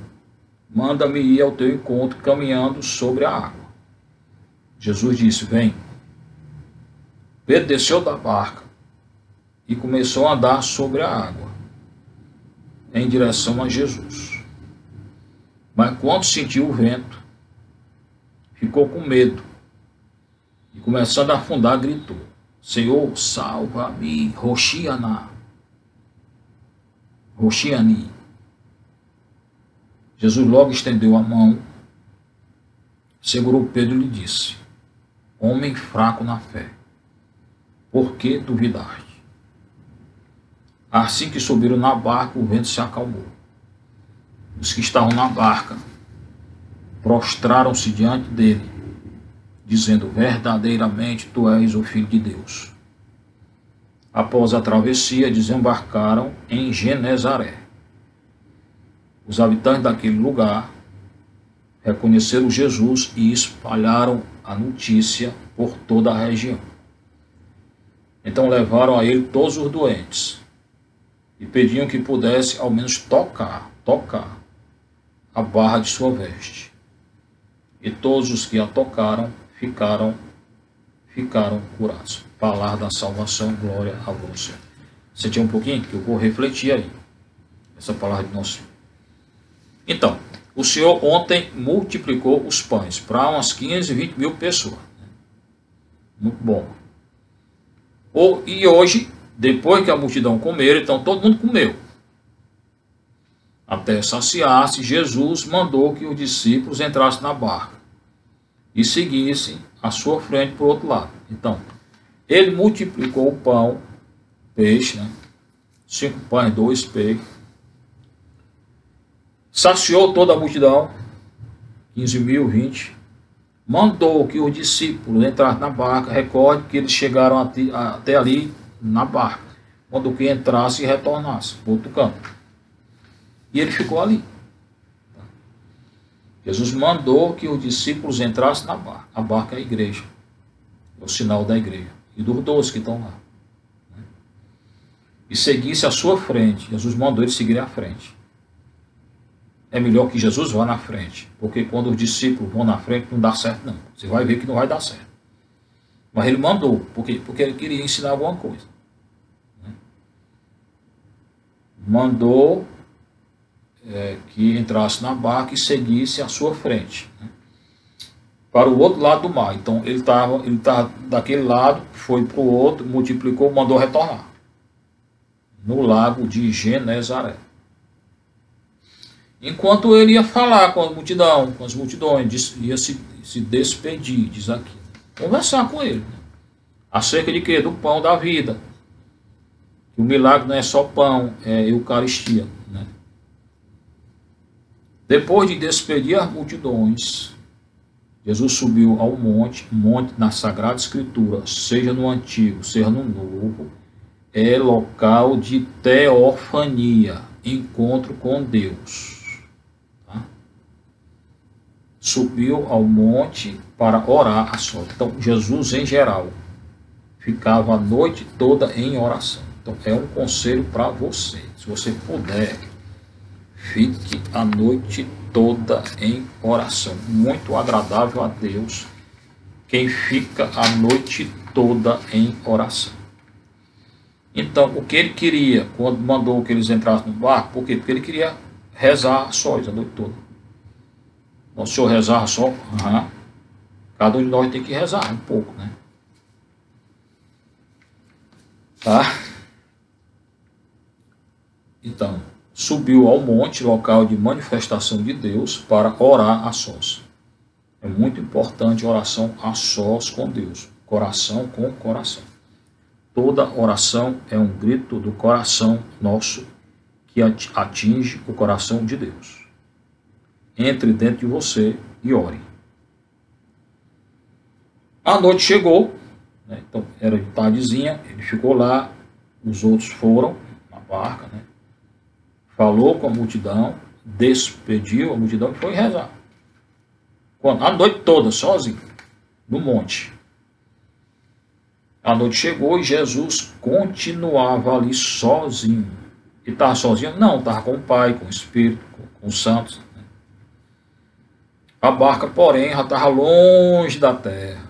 manda-me ir ao teu encontro caminhando sobre a água. Jesus disse: vem. Pedro desceu da barca e começou a andar sobre a água, em direção a Jesus. Mas quando sentiu o vento, ficou com medo e, começando a afundar, gritou: Senhor, salva-me, Roxiani. Jesus logo estendeu a mão, segurou Pedro e lhe disse: homem fraco na fé, por que duvidaste? Assim que subiram na barca, o vento se acalmou. Os que estavam na barca prostraram-se diante dele, dizendo: verdadeiramente tu és o Filho de Deus. Após a travessia, desembarcaram em Genezaré. Os habitantes daquele lugar reconheceram Jesus e espalharam a notícia por toda a região. Então levaram a ele todos os doentes e pediam que pudesse ao menos tocar a barra de sua veste. E todos os que a tocaram ficaram curados. Palavra da salvação, glória a você. Sentiu um pouquinho? Que eu vou refletir aí. Essa palavra de nosso. Então, o Senhor ontem multiplicou os pães para umas 15, 20 mil pessoas. Muito bom. E hoje, depois que a multidão comeram, então todo mundo comeu. Até saciar-se, Jesus mandou que os discípulos entrassem na barca e seguissem à sua frente para o outro lado. Então, ele multiplicou o pão, peixe, 5 pães, 2 peixes, saciou toda a multidão, 15 mil, 20, mandou que os discípulos entrassem na barca. Recorde que eles chegaram até ali na barca, mandou que entrasse e retornasse para outro canto. E ele ficou ali. Jesus mandou que os discípulos entrassem na barca. A barca é a igreja, é o sinal da igreja, e dos 12 que estão lá. E seguisse à sua frente. Jesus mandou eles seguirem à frente. É melhor que Jesus vá na frente, porque quando os discípulos vão na frente não dá certo não. Você vai ver que não vai dar certo. Mas ele mandou, porque ele queria ensinar alguma coisa. Mandou que entrasse na barca e seguisse à sua frente, para o outro lado do mar. Então ele estava daquele lado, foi para o outro, multiplicou, mandou retornar no lago de Genezaré. Enquanto ele ia falar com a multidão, com as multidões, ia se despedir, diz aqui, conversar com ele, acerca de quê? Do pão da vida. O milagre não é só pão, é Eucaristia, Depois de despedir as multidões, Jesus subiu ao monte na Sagrada Escritura, seja no Antigo, seja no Novo, é local de teofania, encontro com Deus. Subiu ao monte para orar a sós. Então, Jesus, em geral, ficava a noite toda em oração. Então, é um conselho para você. Se você puder, fique a noite toda em oração. Muito agradável a Deus quem fica a noite toda em oração. Então, o que ele queria, quando mandou que eles entrassem no barco, por quê? Porque ele queria rezar a sós a noite toda. Então, se eu rezar só, cada um de nós tem que rezar um pouco, Tá? Então, subiu ao monte, local de manifestação de Deus, para orar a sós. É muito importante a oração a sós com Deus, coração com coração. Toda oração é um grito do coração nosso que atinge o coração de Deus. Entre dentro de você e ore. A noite chegou, então era de tardezinha, ele ficou lá, os outros foram na barca, falou com a multidão, despediu a multidão e foi rezar. A noite toda, sozinho, no monte. A noite chegou e Jesus continuava ali sozinho. E estava sozinho? Não, estava com o Pai, com o Espírito, com os santos. A barca, porém, já estava longe da terra.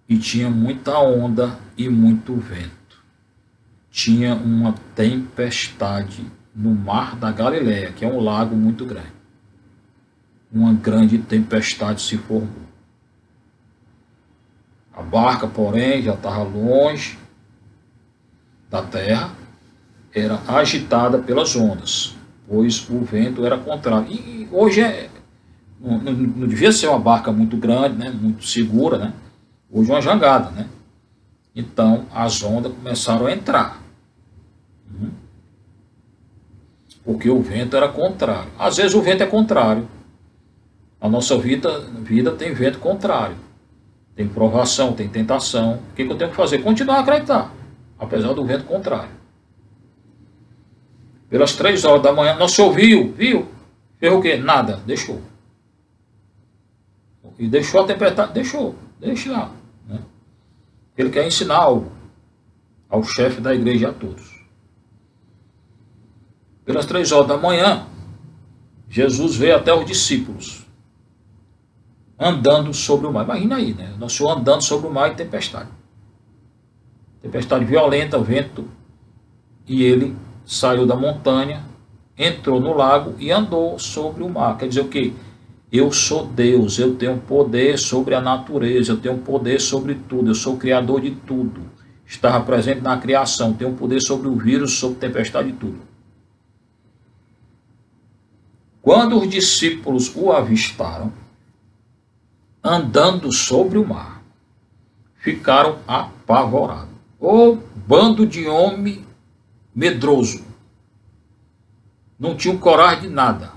E tinha muita onda e muito vento. Tinha uma tempestade no mar da Galileia, que é um lago muito grande. Uma grande tempestade se formou. A barca, porém, já estava longe da terra, era agitada pelas ondas, pois o vento era contrário. E hoje não devia ser uma barca muito grande, muito segura, Hoje é uma jangada, Então as ondas começaram a entrar. Porque o vento era contrário. Às vezes o vento é contrário. A nossa vida tem vento contrário. Tem provação, tem tentação. O que eu tenho que fazer? Continuar a acreditar, apesar do vento contrário. Pelas 3 horas da manhã, nossa, ouviu? Viu? Fez o quê? Nada, deixou. E deixou a tempestade? Deixa lá. Ele quer ensinar algo ao chefe da igreja e a todos. Pelas 3 horas da manhã, Jesus veio até os discípulos. andando sobre o mar. Imagina aí, né? Nosso Senhor andando sobre o mar e tempestade. Tempestade violenta, vento. E ele saiu da montanha, entrou no lago e andou sobre o mar. Quer dizer o quê? Eu sou Deus, eu tenho poder sobre a natureza, eu tenho poder sobre tudo, eu sou o criador de tudo. Estava presente na criação, tenho poder sobre o vírus, sobre tempestade e tudo. Quando os discípulos o avistaram, andando sobre o mar, ficaram apavorados. Ô bando de homem medroso. Não tinham coragem de nada.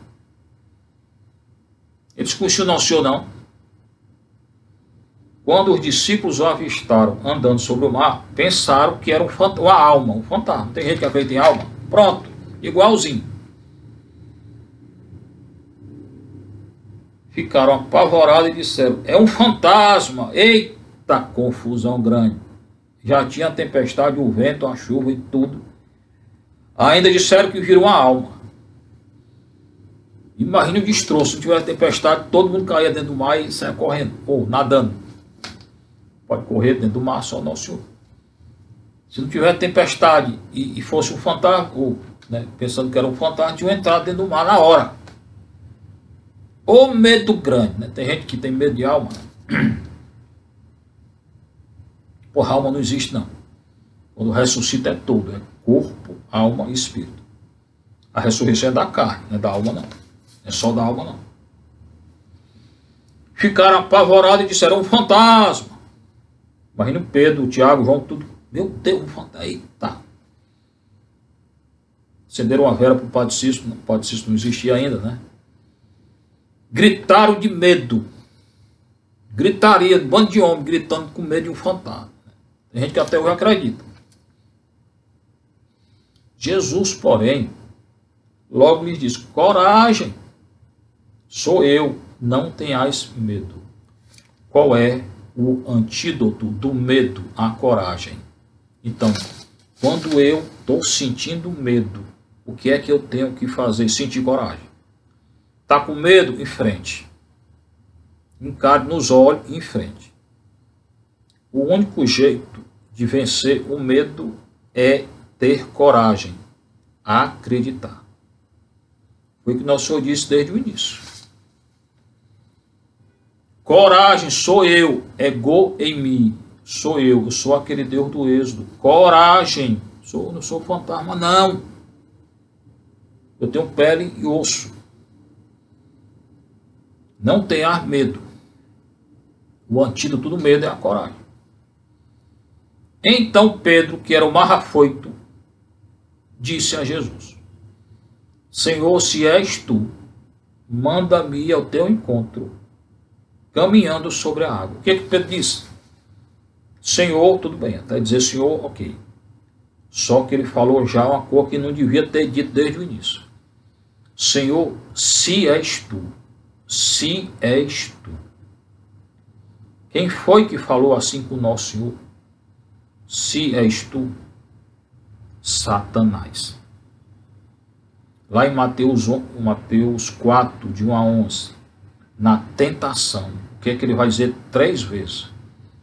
Eles conheciam não, senhor, não. Quando os discípulos o avistaram andando sobre o mar, pensaram que era uma alma, um fantasma. Tem gente que acredita em alma? Pronto, igualzinho. Ficaram apavorados e disseram, é um fantasma. Eita, confusão grande. Já tinha a tempestade, o vento, a chuva e tudo. Ainda disseram que viram uma alma. Imagina o destroço, se não tivesse tempestade, todo mundo caía dentro do mar e saia correndo, ou nadando. Pode correr dentro do mar, só não, senhor. Se não tivesse tempestade e fosse um fantasma, ou né, pensando que era um fantasma, tinham entrado dentro do mar na hora. Ou medo grande, né? Tem gente que tem medo de alma. Porra, alma não existe, não. Quando ressuscita é todo, é corpo, alma e espírito. A ressurreição é da carne, não é da alma, não. É só da alma, não. Ficaram apavorados e disseram, um fantasma. Imagina o Pedro, o Tiago, o João, tudo. Meu Deus, um fantasma. Eita. Acenderam uma vela para o Padre Cícero. O Padre Cícero não existia ainda, né? Gritaram de medo. Gritaria, um bando de homens gritando com medo de um fantasma. Tem gente que até hoje acredita. Jesus, porém, logo lhes disse, coragem, sou eu, não tenhais medo. Qual é o antídoto do medo? A coragem. Então, quando eu estou sentindo medo, o que é que eu tenho que fazer? Sentir coragem. Está com medo? Em frente. Encare nos olhos e em frente. O único jeito de vencer o medo é ter coragem, acreditar. Foi o que nosso Senhor disse desde o início. Coragem, sou eu, ego em mim, sou eu sou aquele Deus do Êxodo. Coragem, não sou fantasma, não. Eu tenho pele e osso. Não tenha medo. O antídoto do medo é a coragem. Então Pedro, que era o mais afoito, disse a Jesus, Senhor, se és tu, manda-me ir ao teu encontro, caminhando sobre a água. O que Pedro disse? Senhor, tudo bem, até dizer Senhor, ok. Só que ele falou já uma coisa que não devia ter dito desde o início. Senhor, se és tu, se és tu. Quem foi que falou assim com o nosso Senhor? Se és tu, Satanás. Lá em Mateus 4, de 1 a 11, na tentação, o que é que ele vai dizer 3 vezes?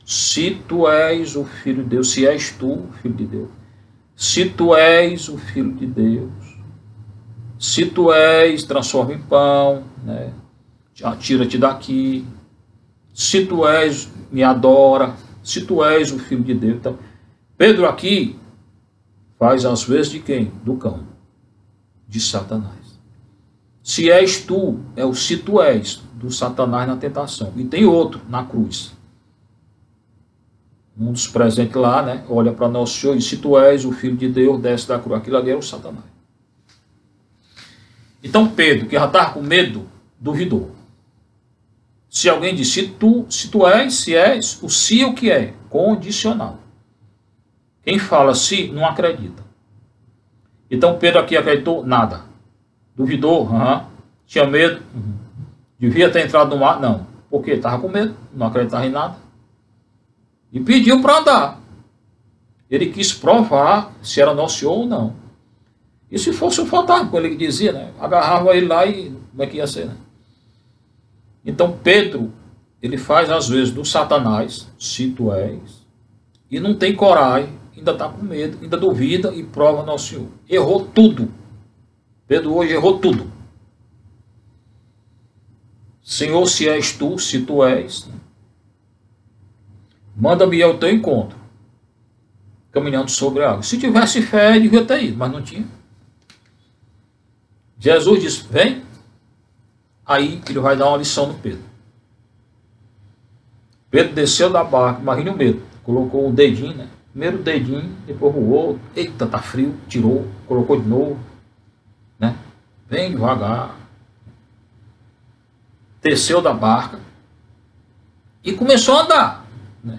Se tu és o Filho de Deus, se és tu o Filho de Deus, se tu és o Filho de Deus, se tu és, transforma em pão, né? Tira-te daqui, se tu és, me adora, se tu és o Filho de Deus. Então, Pedro aqui faz as vezes de quem? Do cão, de Satanás. Se és tu, é o se tu és, do Satanás na tentação. E tem outro na cruz. Um dos presentes lá, né? Olha para nosso Senhor e se tu és o Filho de Deus, desce da cruz. Aquilo ali é o Satanás. Então Pedro, que já estava com medo, duvidou. Se alguém diz, se tu és, se és, o se o que é? Condicional. Quem fala se, não acredita. Então Pedro aqui acreditou? Nada. Duvidou? Tinha medo? Devia ter entrado no mar? Não. Por quê? Estava com medo, não acreditava em nada. E pediu para andar. Ele quis provar se era nosso Senhor ou não. E se fosse um fantasma, como ele dizia, né? Agarrava ele lá e como é que ia ser, né? Então Pedro ele faz às vezes do Satanás, se tu és, e não tem coragem, ainda está com medo, ainda duvida e prova nosso Senhor. Errou tudo. Pedro hoje errou tudo. Senhor, se és tu, se tu és, manda-me ao teu encontro, caminhando sobre a água. Se tivesse fé, devia ter ido, mas não tinha. Jesus disse, vem. Aí ele vai dar uma lição no Pedro. Pedro desceu da barca, imagine o medo. Colocou o dedinho, né? Primeiro o dedinho, depois o outro. Eita, tá frio. Tirou, colocou de novo. Né? Vem devagar. Desceu da barca e começou a andar. Né?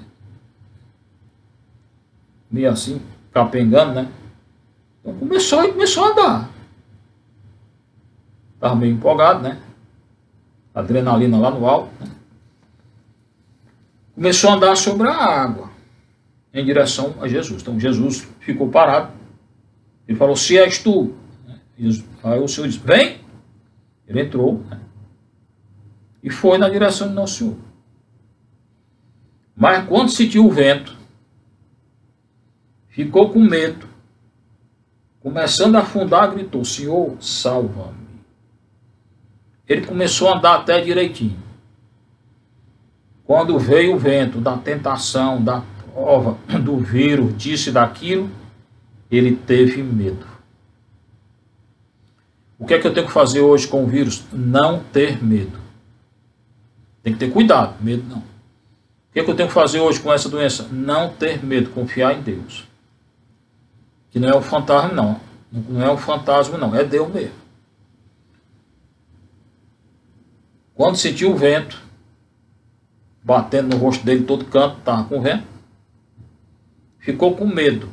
Meio assim, capengando, né? Então começou a andar. Estava meio empolgado, né? Adrenalina lá no alto, né? Começou a andar sobre a água em direção a Jesus. Então Jesus ficou parado. Ele falou, se és tu. Aí o Senhor disse, vem. Ele entrou, né? E foi na direção de Nosso Senhor. Mas quando sentiu o vento, ficou com medo. Começando a afundar, gritou, Senhor, salva-me. Ele começou a andar até direitinho. Quando veio o vento da tentação, da prova, do vírus, disso e daquilo, ele teve medo. O que é que eu tenho que fazer hoje com o vírus? Não ter medo. Tem que ter cuidado, medo não. O que é que eu tenho que fazer hoje com essa doença? Não ter medo, confiar em Deus. Que não é o fantasma não. Não é o fantasma não, é Deus mesmo. Quando sentiu o vento, batendo no rosto dele, todo canto, estava com vento, ficou com medo.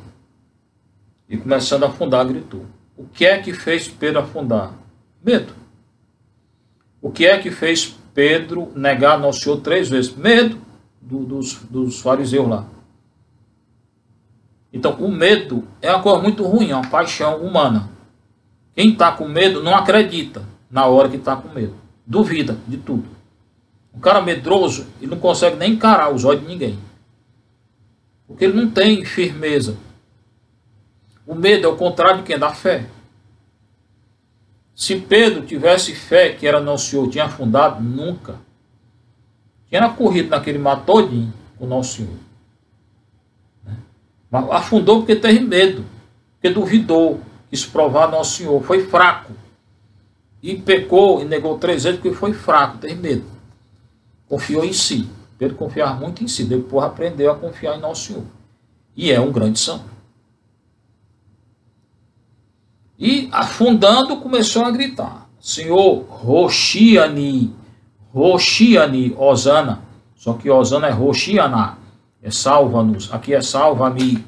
E começando a afundar, gritou. O que é que fez Pedro afundar? Medo. O que é que fez Pedro negar Nosso Senhor 3 vezes? Medo dos fariseus lá. Então, o medo é uma coisa muito ruim, é uma paixão humana. Quem está com medo não acredita na hora que está com medo. Duvida de tudo. Um cara medroso, ele não consegue nem encarar os olhos de ninguém. Porque ele não tem firmeza. O medo é o contrário de quem? Da fé. Se Pedro tivesse fé que era Nosso Senhor, tinha afundado? Nunca. Tinha corrido naquele mar todinho com Nosso Senhor. Mas afundou porque teve medo. Porque duvidou. Quis provar Nosso Senhor. Foi fraco. E pecou e negou 3 vezes porque foi fraco, teve medo. Confiou em si. Pedro confiava muito em si. Depois aprendeu a confiar em Nosso Senhor. E é um grande santo. E afundando começou a gritar. Senhor, Roxiani, Roxiani, Osana. Só que Osana é Roxiana. É salva-nos. Aqui é salva-me.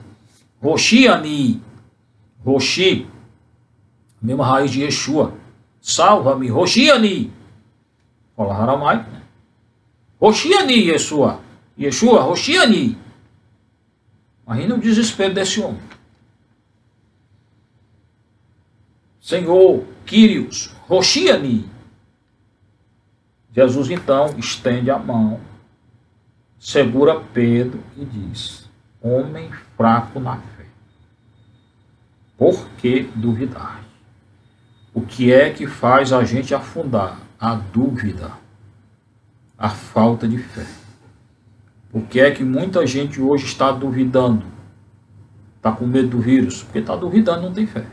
Roxiani. Roxi. Mesma raiz de Yeshua. Salva-me, Roxiani. Fala aramaico, né? Roxiani, Yeshua. Yeshua, Roxiani. Imagina o desespero desse homem. Senhor, Kyrios, Roxiani. Jesus então estende a mão, segura Pedro e diz, homem fraco na fé, por que duvidar? O que é que faz a gente afundar? A dúvida, a falta de fé. Por que é que muita gente hoje está duvidando? Está com medo do vírus? Porque está duvidando, não tem fé.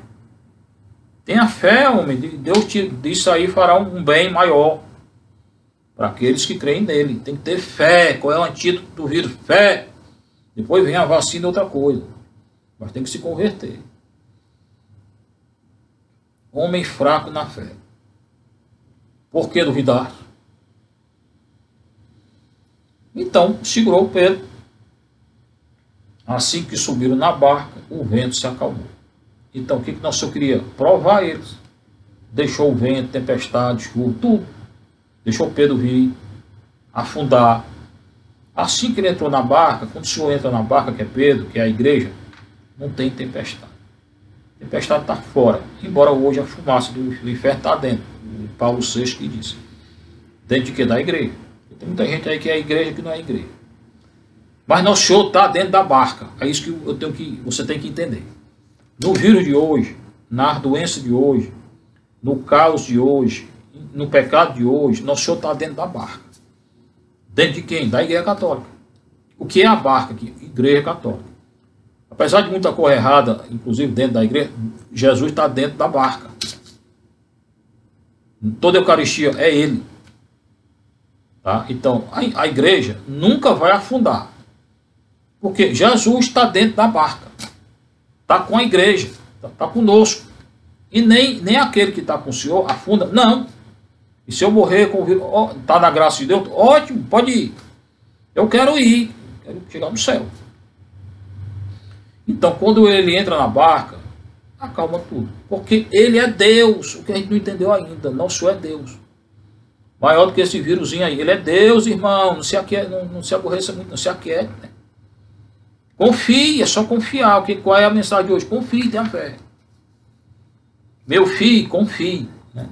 Tenha fé, homem. Deus disso aí fará um bem maior para aqueles que creem nele. Tem que ter fé. Qual é o antídoto do vírus? Fé. Depois vem a vacina, outra coisa. Mas tem que se converter. Homem fraco na fé. Por que duvidar? Então, segurou Pedro. Assim que subiram na barca, o vento se acalmou. Então, o que Nosso Senhor queria? Provar eles. Deixou o vento, tempestade, chuva, tudo. Deixou Pedro vir, afundar. Assim que ele entrou na barca, quando o Senhor entra na barca, que é Pedro, que é a igreja, não tem tempestade. A tempestade está fora. Embora hoje a fumaça do inferno está dentro. O Paulo VI que disse. Dentro de que? Da igreja. Tem muita gente aí que é igreja que não é igreja. Mas nosso Senhor está dentro da barca. É isso que você tem que entender. No vírus de hoje, na doença de hoje, no caos de hoje, no pecado de hoje, nosso Senhor está dentro da barca. Dentro de quem? Da Igreja Católica. O que é a barca aqui? Igreja Católica. Apesar de muita coisa errada, inclusive dentro da igreja, Jesus está dentro da barca. Toda a Eucaristia é Ele. Tá? Então, a igreja nunca vai afundar. Porque Jesus está dentro da barca. Está com a igreja. Está conosco. E nem aquele que está com o Senhor afunda. Não. E se eu morrer com o vírus, está na graça de Deus, ótimo, pode ir. Eu quero ir. Quero chegar no céu. Então, quando ele entra na barca, acalma tudo. Porque ele é Deus. O que a gente não entendeu ainda. Nosso é Deus. Maior do que esse vírusinho aí. Ele é Deus, irmão. Não se aquiete, não se aborreça muito, não se aquiete. Né? Confie, é só confiar. Qual é a mensagem de hoje? Confie, tenha fé. Meu filho, confie. Né?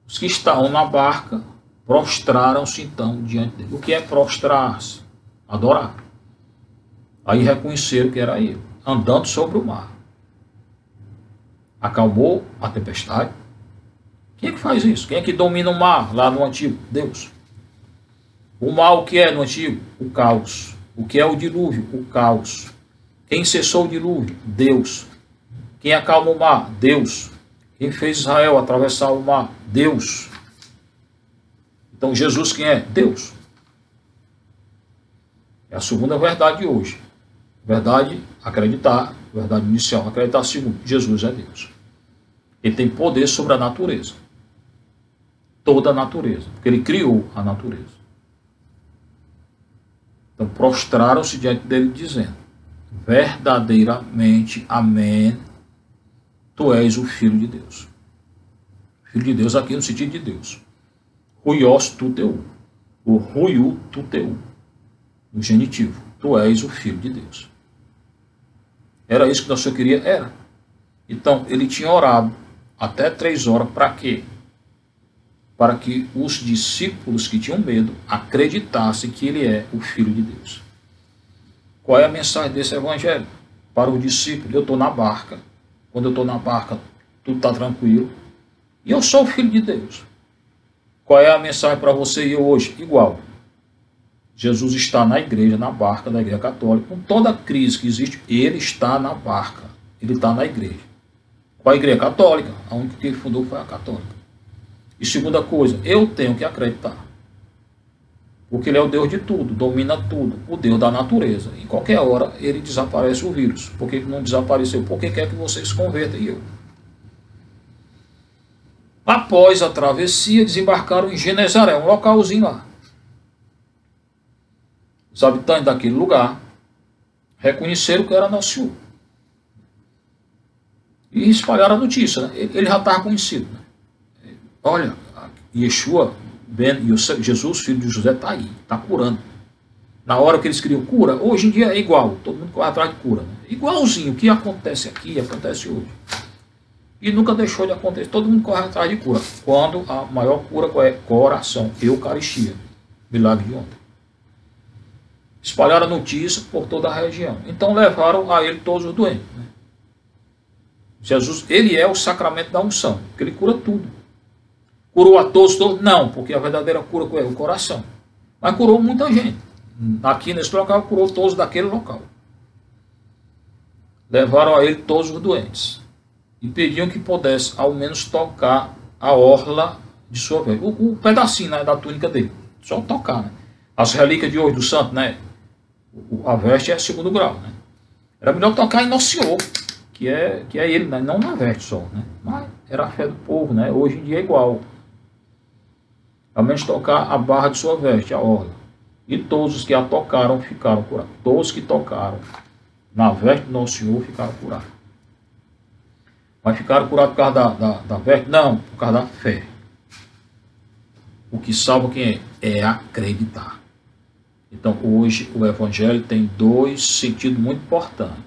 Os que estavam na barca prostraram-se então diante dele. O que é prostrar-se? Adorar. Aí reconheceram que era ele, andando sobre o mar. Acalmou a tempestade. Quem é que faz isso? Quem é que domina o mar lá no Antigo? Deus. O mar o que é no Antigo? O caos. O que é o dilúvio? O caos. Quem cessou o dilúvio? Deus. Quem acalma o mar? Deus. Quem fez Israel atravessar o mar? Deus. Então Jesus quem é? Deus. É a segunda verdade de hoje. Verdade, acreditar. Verdade inicial, acreditar. Segundo, Jesus é Deus. Ele tem poder sobre a natureza. Toda a natureza. Porque ele criou a natureza. Então prostraram-se diante dele dizendo: verdadeiramente, amém, tu és o Filho de Deus. Filho de Deus aqui no sentido de Deus. Huios tu teu. O huiu tu teu. No genitivo. Tu és o Filho de Deus. Era isso que nosso Senhor queria? Era. Então, ele tinha orado até 3 horas. Para quê? Para que os discípulos que tinham medo acreditassem que ele é o Filho de Deus. Qual é a mensagem desse evangelho? Para o discípulo, eu estou na barca. Quando eu estou na barca, tudo está tranquilo. E eu sou o Filho de Deus. Qual é a mensagem para você e eu hoje? Igual. Jesus está na igreja, na barca da Igreja Católica. Com toda a crise que existe, ele está na barca. Ele está na igreja. Qual a Igreja Católica? A única que ele fundou foi a Católica. E segunda coisa, eu tenho que acreditar. Porque ele é o Deus de tudo, domina tudo. O Deus da natureza. Em qualquer hora, ele desaparece o vírus. Por que não desapareceu? Porque quer que você se converta e eu. Após a travessia, desembarcaram em Genezaré, um localzinho lá. Os habitantes daquele lugar reconheceram que era Nosso Senhor. E espalharam a notícia. Né? Ele já estava conhecido. Né? Olha, Yeshua, Jesus, filho de José, está aí, está curando. Na hora que eles queriam cura, hoje em dia é igual, todo mundo corre atrás de cura. Né? Igualzinho, o que acontece aqui, acontece hoje. E nunca deixou de acontecer, todo mundo corre atrás de cura. Quando a maior cura é coração, Eucaristia, milagre de ontem. Espalharam a notícia por toda a região. Então levaram a ele todos os doentes. Né? Jesus, ele é o sacramento da unção, porque ele cura tudo. Curou a todos? Não, porque a verdadeira cura é o coração. Mas curou muita gente. Aqui nesse local, curou todos daquele local. Levaram a ele todos os doentes. E pediam que pudesse, ao menos, tocar a orla de sua veste. O pedacinho, né, da túnica dele. Só tocar, né? As relíquias de hoje do santo, né? A veste é 2º grau, né? Era melhor tocar em Nosso Senhor, que é ele, né? Não na veste só, né? Mas era a fé do povo, né? Hoje em dia é igual. Ao menos tocar a barra de sua veste, a orla. E todos os que a tocaram ficaram curados. Todos que tocaram na veste do Nosso Senhor ficaram curados. Mas ficaram curados por causa da veste? Não, por causa da fé. O que salva quem é? É acreditar. Então hoje o Evangelho tem 2 sentidos muito importantes.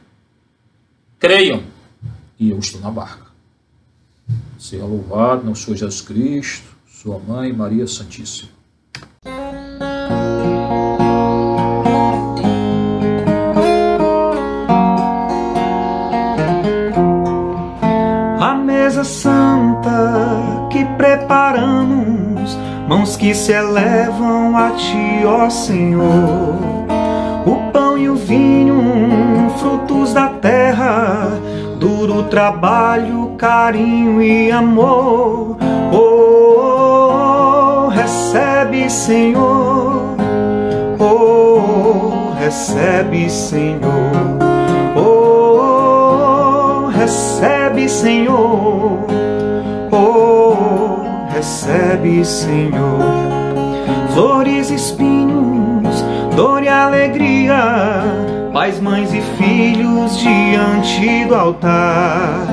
Creiam e eu estou na barca. Seja louvado, nosso Senhor Jesus Cristo, sua mãe Maria Santíssima. mesa santa que preparamos, mãos que se elevam a ti, ó Senhor. O pão e o vinho, frutos da terra, duro trabalho, carinho e amor. Oh, recebe, Senhor. Oh, recebe, Senhor. Oh, recebe, Senhor. Oh, recebe, Senhor. Flores, espinhos, dor e alegria, pais, mães e filhos diante do altar.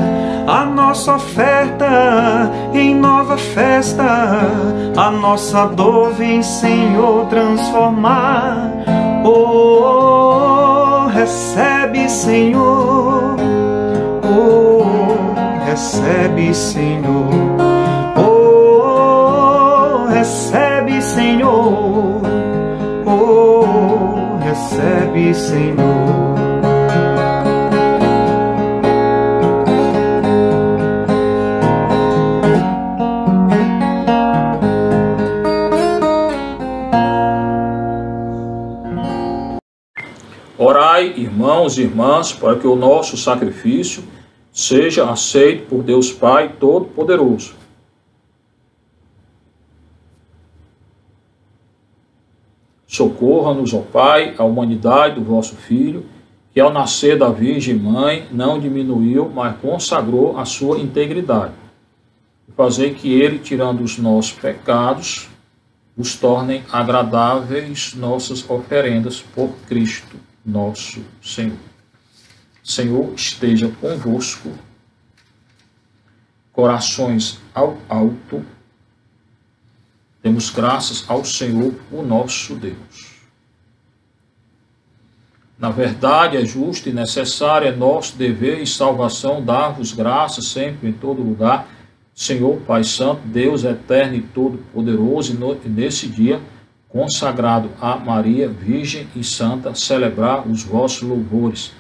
A nossa oferta em nova festa, a nossa dor vem, Senhor, transformar. Oh, recebe, Senhor. Oh, recebe, Senhor. Oh, recebe, Senhor. Oh, recebe, Senhor. Orai, irmãos e irmãs, para que o nosso sacrifício seja aceito por Deus Pai Todo-Poderoso. Socorra-nos, ó Pai, a humanidade do vosso Filho, que ao nascer da Virgem Mãe não diminuiu, mas consagrou a sua integridade. E fazei que ele, tirando os nossos pecados, os tornem agradáveis nossas oferendas por Cristo nosso Senhor. Senhor esteja convosco, corações ao alto, demos graças ao Senhor, o nosso Deus. Na verdade, é justo e necessário, é nosso dever e salvação dar-vos graças sempre em todo lugar, Senhor Pai Santo, Deus eterno e todo-poderoso, e nesse dia consagrado a Maria, Virgem e Santa, celebrar os vossos louvores.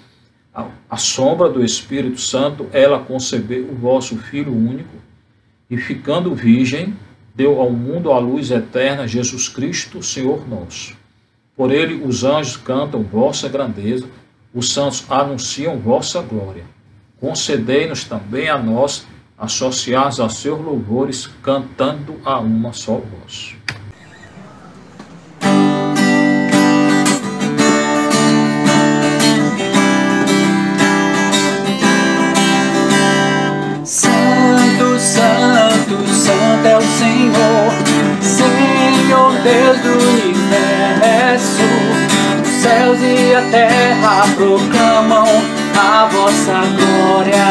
À sombra do Espírito Santo, ela concebeu o vosso Filho único, e ficando virgem, deu ao mundo a luz eterna, Jesus Cristo, Senhor nosso. Por ele os anjos cantam vossa grandeza, os santos anunciam vossa glória. Concedei-nos também a nós, associados a seus louvores, cantando a uma só voz. Santo, Santo, Santo é o Senhor, Senhor Deus do universo. Os céus e a terra proclamam a vossa glória.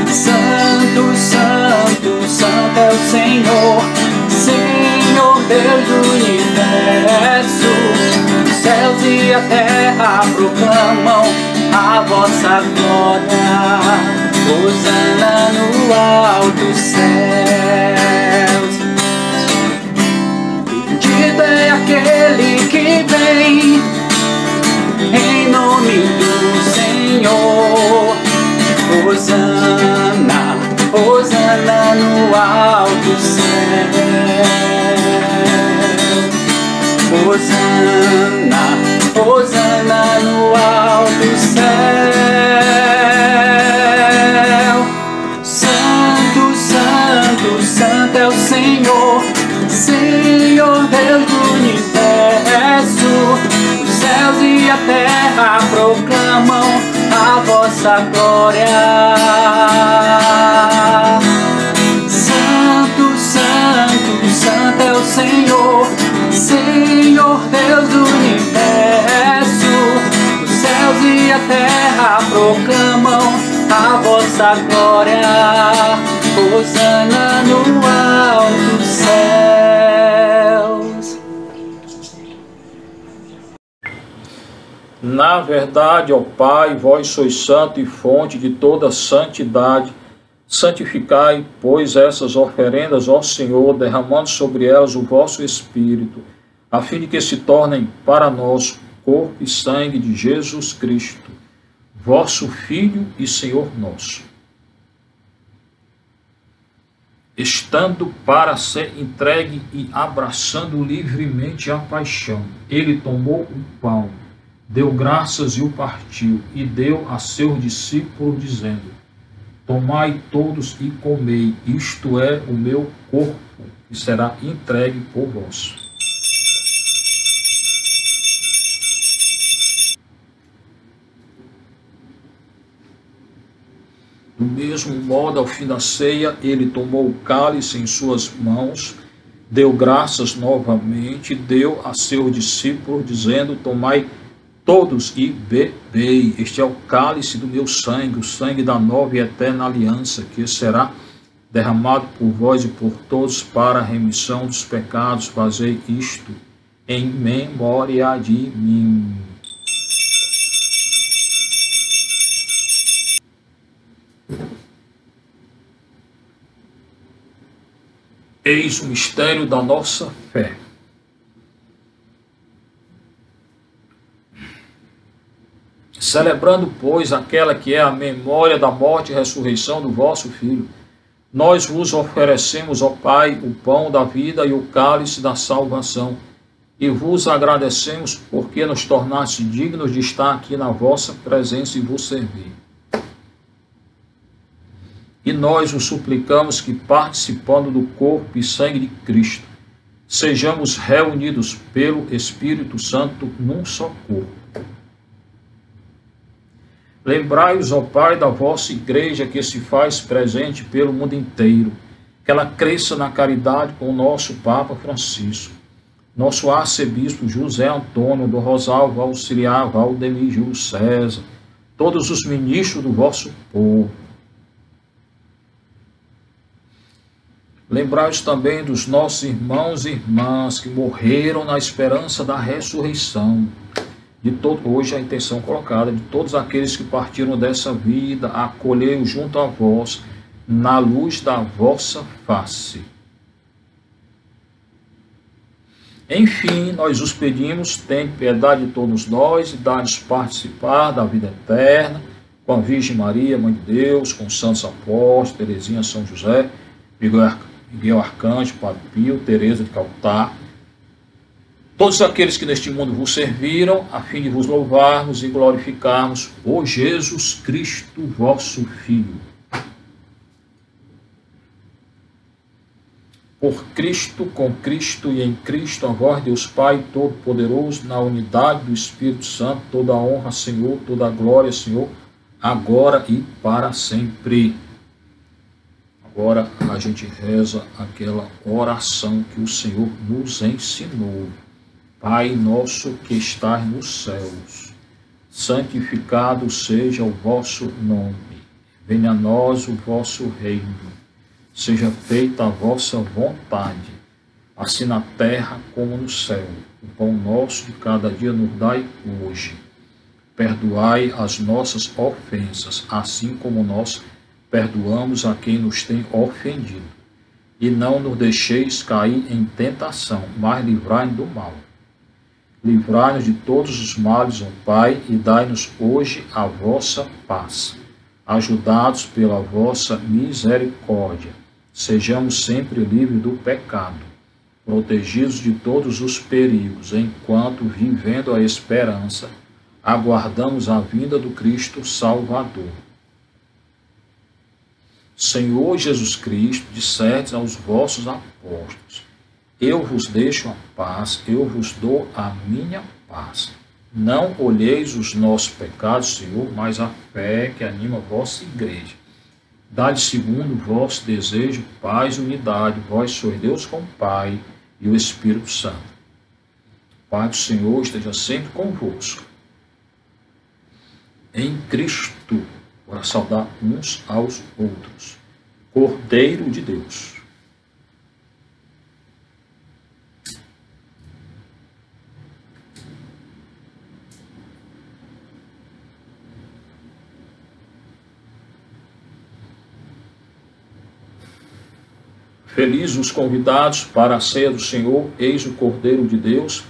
Santo, Santo, Santo é o Senhor, Senhor Deus do universo. Os céus e a terra proclamam a vossa glória. Hosana no alto céus. Bendito é aquele que vem em nome do Senhor. Hosana, Hosana no alto céus. Hosana, Hosana no alto céu. Santo, Santo, Santo é o Senhor, Senhor Deus do universo. Os céus e a terra proclamam a vossa glória. Santo, Santo, Santo é o Senhor, Senhor Deus do universo. Os céus e a terra proclamam a vossa glória. Hosana no alto céus. Na verdade, ó Pai, vós sois santo e fonte de toda santidade. Santificai, pois, essas oferendas, ó Senhor, derramando sobre elas o vosso Espírito, a fim de que se tornem para nós corpo e sangue de Jesus Cristo, vosso Filho e Senhor nosso, estando para ser entregue e abraçando livremente a paixão, ele tomou o pão, deu graças e o partiu, e deu a seus discípulos, dizendo: tomai todos e comei, isto é o meu corpo, que será entregue por vós. Do mesmo modo, ao fim da ceia, ele tomou o cálice em suas mãos, deu graças novamente, deu a seus discípulos, dizendo: tomai todos e bebei, este é o cálice do meu sangue, o sangue da nova e eterna aliança, que será derramado por vós e por todos para a remissão dos pecados. Fazei isto em memória de mim. Eis o mistério da nossa fé. Celebrando, pois, aquela que é a memória da morte e ressurreição do vosso Filho, nós vos oferecemos, ó Pai, o pão da vida e o cálice da salvação, e vos agradecemos porque nos tornaste dignos de estar aqui na vossa presença e vos servir. E nós vos suplicamos que, participando do corpo e sangue de Cristo, sejamos reunidos pelo Espírito Santo num só corpo. Lembrai-os, ó Pai, da vossa igreja que se faz presente pelo mundo inteiro, que ela cresça na caridade com o nosso Papa Francisco, nosso arcebispo José Antônio do Rosário Auxiliar Valdemir Júlio César, todos os ministros do vosso povo. Lembrai-os também dos nossos irmãos e irmãs que morreram na esperança da ressurreição. Hoje a intenção colocada de todos aqueles que partiram dessa vida, acolhei-os junto a vós, na luz da vossa face. Enfim, nós os pedimos, tende piedade de todos nós e dá-nos participar da vida eterna, com a Virgem Maria, Mãe de Deus, com os santos apóstolos, Teresinha, São José, Miguel Arcanjo, Padre Pio, Teresa de Calcutá, todos aqueles que neste mundo vos serviram, a fim de vos louvarmos e glorificarmos por Jesus Cristo, vosso Filho. Por Cristo, com Cristo e em Cristo, a vós, Deus Pai Todo-Poderoso, na unidade do Espírito Santo, toda a honra, Senhor, toda a glória, Senhor, agora e para sempre. Agora a gente reza aquela oração que o Senhor nos ensinou. Pai nosso que estás nos céus, santificado seja o vosso nome. Venha a nós o vosso reino. Seja feita a vossa vontade, assim na terra como no céu. O pão nosso de cada dia nos dai hoje. Perdoai as nossas ofensas, assim como nós perdoamos a quem nos tem ofendido. E não nos deixeis cair em tentação, mas livrai-nos do mal. Livrai-nos de todos os males, ó Pai, e dai-nos hoje a vossa paz. Ajudados pela vossa misericórdia, sejamos sempre livres do pecado, protegidos de todos os perigos, enquanto, vivendo a esperança, aguardamos a vinda do Cristo Salvador. Senhor Jesus Cristo, dissestes aos vossos apóstolos: eu vos deixo a paz, eu vos dou a minha paz. Não olheis os nossos pecados, Senhor, mas a fé que anima a vossa igreja. Dá-lhe segundo o vosso desejo, paz e unidade. Vós sois Deus com o Pai e o Espírito Santo. Pai do Senhor esteja sempre convosco. Em Cristo, para saudar uns aos outros. Cordeiro de Deus. Felizes os convidados para a ceia do Senhor, eis o Cordeiro de Deus,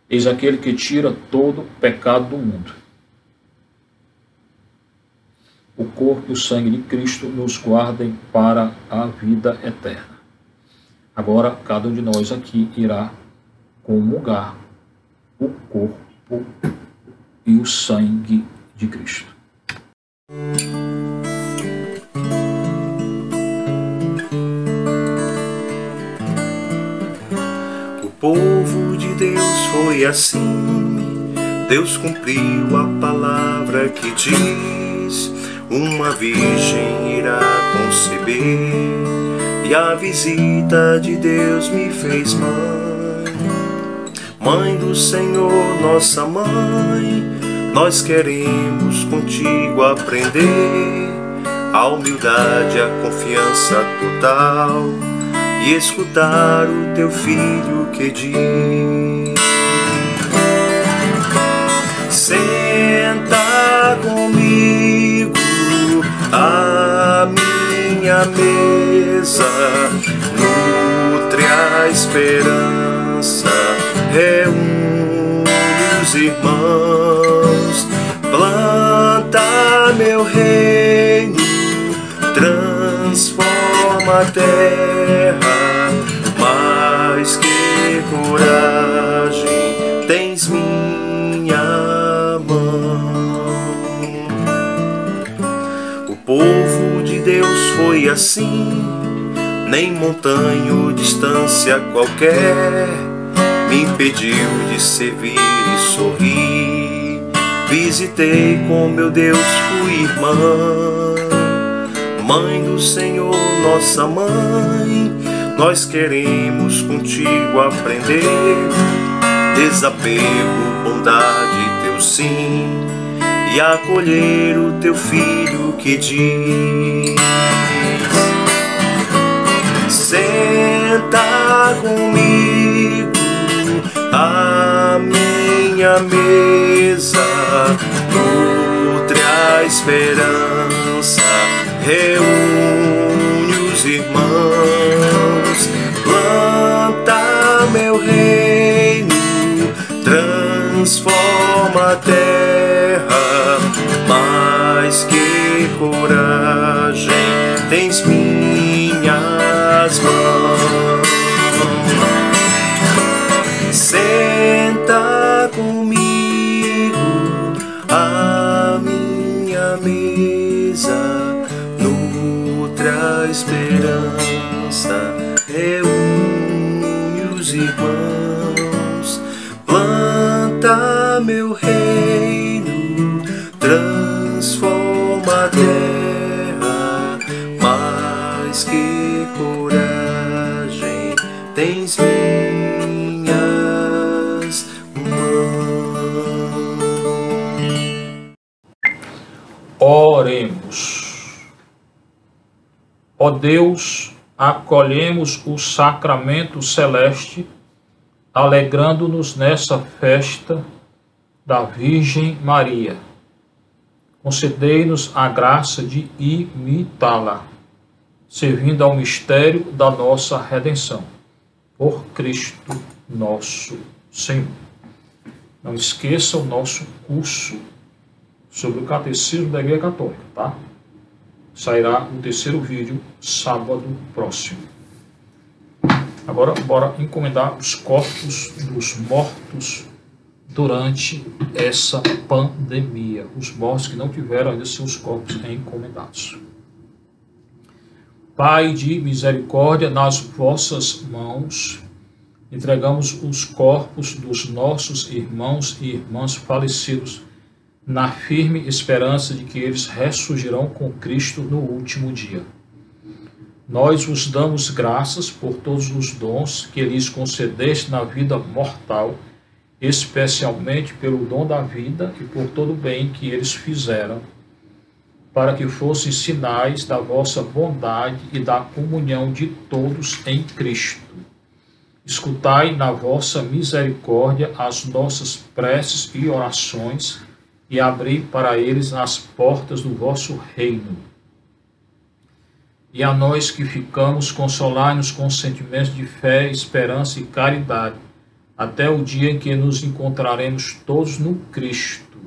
eis aquele que tira todo o pecado do mundo. o corpo e o sangue de Cristo nos guardem para a vida eterna. Agora, cada um de nós aqui irá comungar o corpo e o sangue de Cristo. O povo de Deus foi assim. Deus cumpriu a palavra que diz: uma virgem irá conceber, e a visita de Deus me fez mãe. Mãe do Senhor, nossa mãe, nós queremos contigo aprender a humildade, a confiança total e escutar o teu filho que diz: senta comigo à minha mesa, nutre a esperança, reúne os irmãos, planta meu reino, transforma a terra, mais que coragem tens minha mão. O povo de Deus foi assim, nem montanha ou distância qualquer me impediu de servir e sorrir. Visitei com meu Deus, fui irmã. Mãe do Senhor, nossa mãe, nós queremos contigo aprender desapego, bondade, teu sim, e acolher o teu filho que diz: senta comigo à minha mesa, nutre a esperança, reúne os irmãos, planta meu reino, transforma a terra, mais que coragem tens minhas mãos. Senta comigo à minha mesa, nutre a esperança, reúne os irmãos, planta meu reino, transforma a terra, mais que coragem tens minhas mãos. Oremos. Ó Deus, acolhemos o sacramento celeste, alegrando-nos nessa festa da Virgem Maria. Concedei-nos a graça de imitá-la, servindo ao mistério da nossa redenção. Por Cristo nosso Senhor. Não esqueça o nosso curso sobre o Catecismo da Igreja Católica, tá? Sairá o terceiro vídeo sábado próximo. Agora, bora encomendar os corpos dos mortos durante essa pandemia. Os mortos que não tiveram ainda seus corpos encomendados. Pai de misericórdia, nas vossas mãos entregamos os corpos dos nossos irmãos e irmãs falecidos, na firme esperança de que eles ressurgirão com Cristo no último dia. Nós vos damos graças por todos os dons que lhes concedeste na vida mortal, especialmente pelo dom da vida e por todo o bem que eles fizeram, para que fossem sinais da vossa bondade e da comunhão de todos em Cristo. Escutai na vossa misericórdia as nossas preces e orações, e abri para eles as portas do vosso reino. E a nós que ficamos, consolai-nos com sentimentos de fé, esperança e caridade, até o dia em que nos encontraremos todos no Cristo.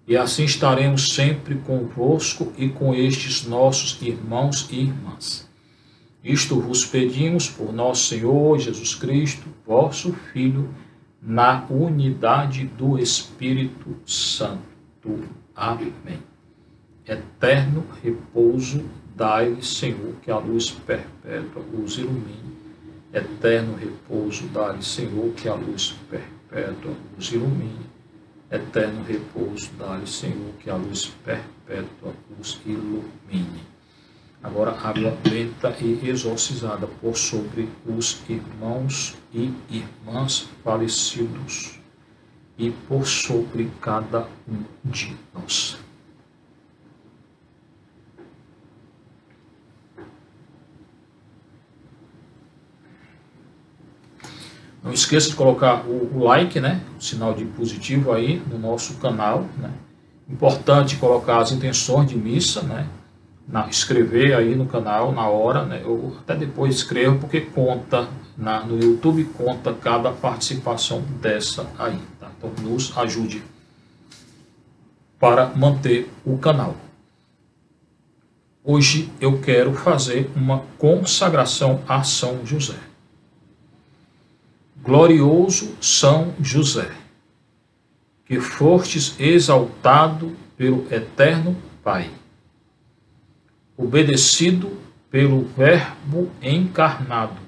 e assim estaremos sempre convosco e com estes nossos irmãos e irmãs. Isto vos pedimos por nosso Senhor Jesus Cristo, vosso Filho, na unidade do Espírito Santo. Amém. Eterno repouso, dai-lhe, Senhor, que a luz perpétua os ilumine. Eterno repouso, dai-lhe, Senhor, que a luz perpétua os ilumine. Eterno repouso, dai-lhe, Senhor, que a luz perpétua os ilumine. Agora, água benta e exorcizada por sobre os irmãos e irmãs falecidos e por sobre cada um de nós. Não esqueça de colocar o like, né? O sinal de positivo aí no nosso canal, né? Importante colocar as intenções de missa, né? Escrever aí no canal na hora, né? Eu até depois escrevo porque conta, no YouTube conta cada participação dessa aí, tá? Então nos ajude para manter o canal. Hoje eu quero fazer uma consagração a São José. Glorioso São José, que fostes exaltado pelo Eterno Pai, obedecido pelo Verbo encarnado,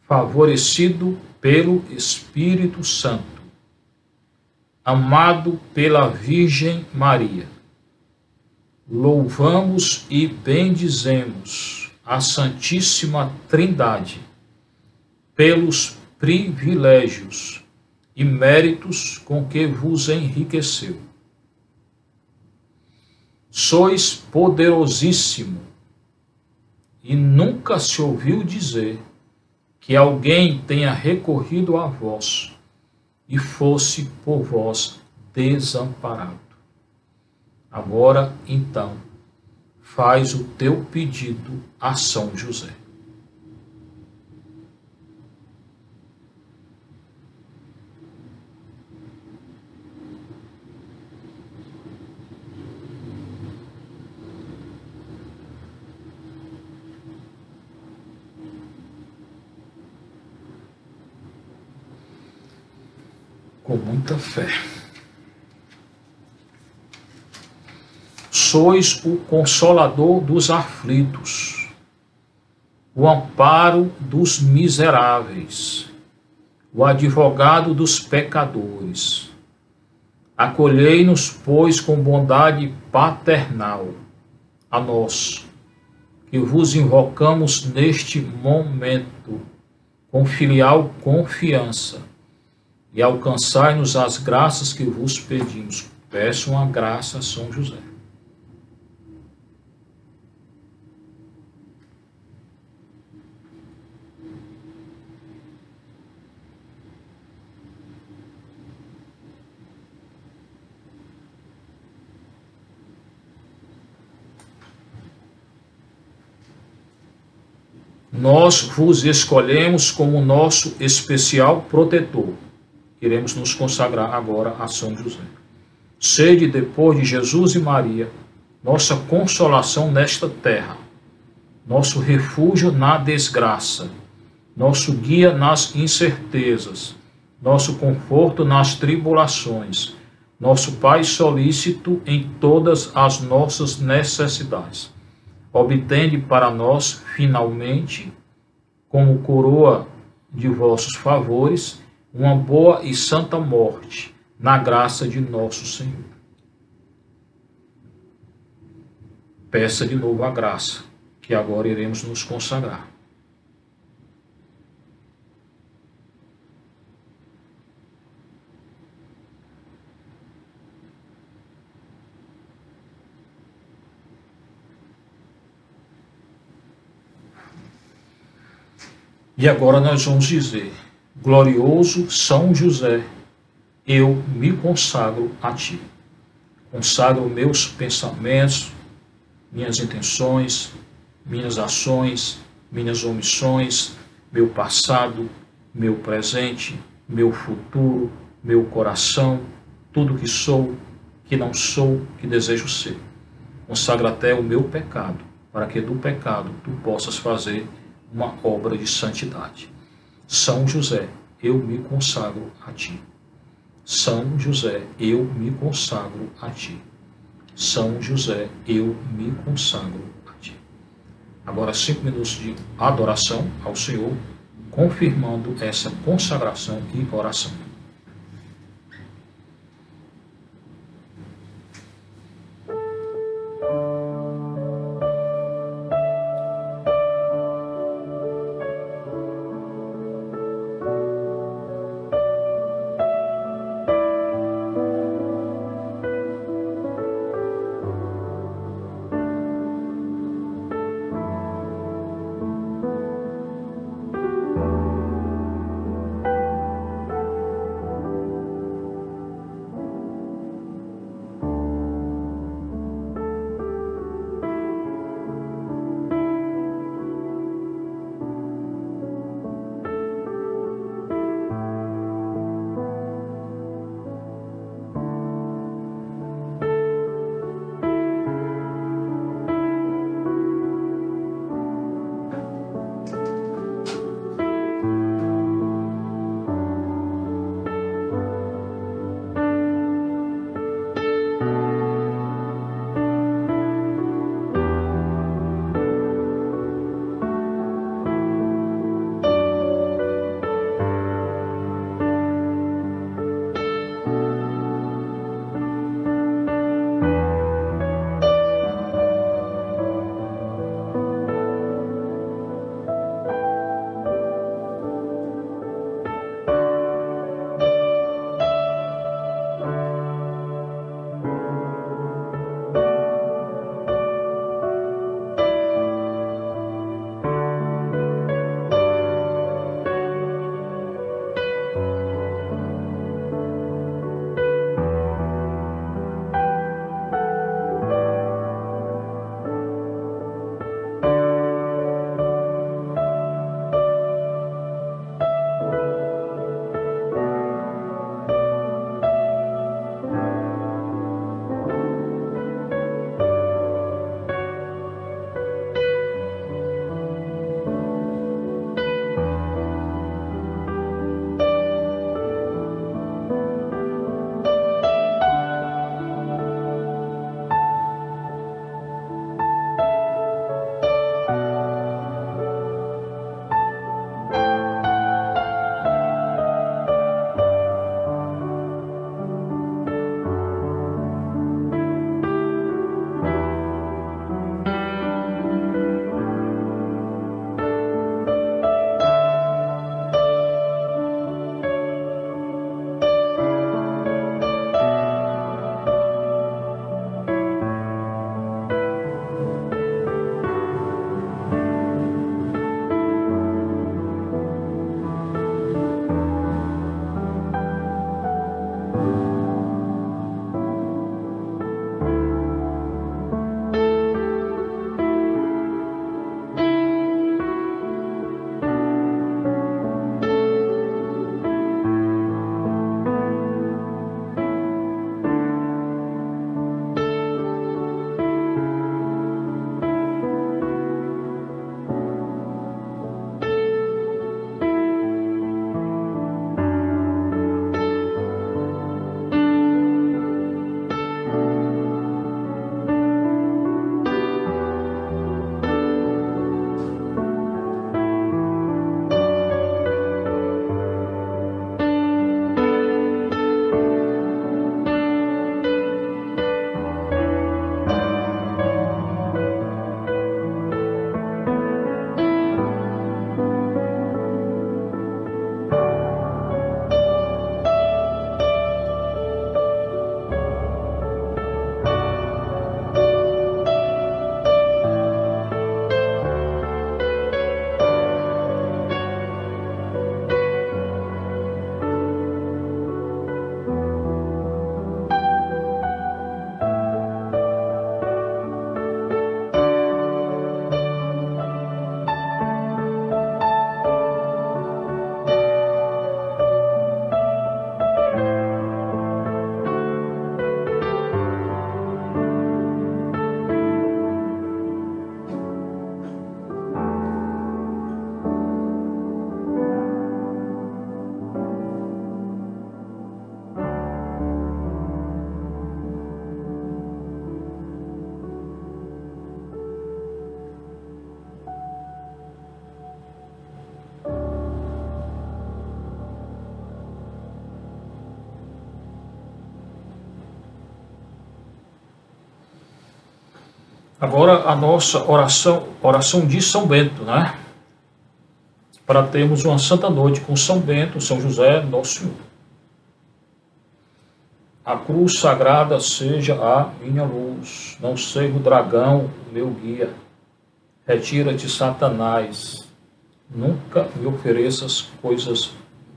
favorecido pelo Espírito Santo, amado pela Virgem Maria, louvamos e bendizemos a Santíssima Trindade pelos privilégios e méritos com que vos enriqueceu. Sois poderosíssimo, e nunca se ouviu dizer que alguém tenha recorrido a vós e fosse por vós desamparado. Agora, então, faz o teu pedido a São José. Com muita fé. Sois o consolador dos aflitos, o amparo dos miseráveis, o advogado dos pecadores. Acolhei-nos, pois, com bondade paternal, a nós, que vos invocamos neste momento, com filial confiança, e alcançai-nos as graças que vos pedimos. Peçam a graça a São José. Nós vos escolhemos como nosso especial protetor. Iremos nos consagrar agora a São José. Sede, depois de Jesus e Maria, nossa consolação nesta terra, nosso refúgio na desgraça, nosso guia nas incertezas, nosso conforto nas tribulações, nosso Pai solícito em todas as nossas necessidades. Obtende para nós, finalmente, como coroa de vossos favores, uma boa e santa morte, na graça de nosso Senhor. Peça de novo a graça, que agora iremos nos consagrar. E agora nós vamos dizer: glorioso São José, eu me consagro a ti. Consagro meus pensamentos, minhas intenções, minhas ações, minhas omissões, meu passado, meu presente, meu futuro, meu coração, tudo que sou, que não sou, que desejo ser. Consagra até o meu pecado, para que do pecado tu possas fazer uma obra de santidade. São José, eu me consagro a ti. São José, eu me consagro a ti. São José, eu me consagro a ti. Agora 5 minutos de adoração ao Senhor, confirmando essa consagração e oração. Agora a nossa oração de São Bento, né? Para termos uma santa noite com São Bento, São José, nosso Senhor. A cruz sagrada seja a minha luz, não seja o dragão o meu guia. Retira-te, Satanás, nunca me ofereças coisas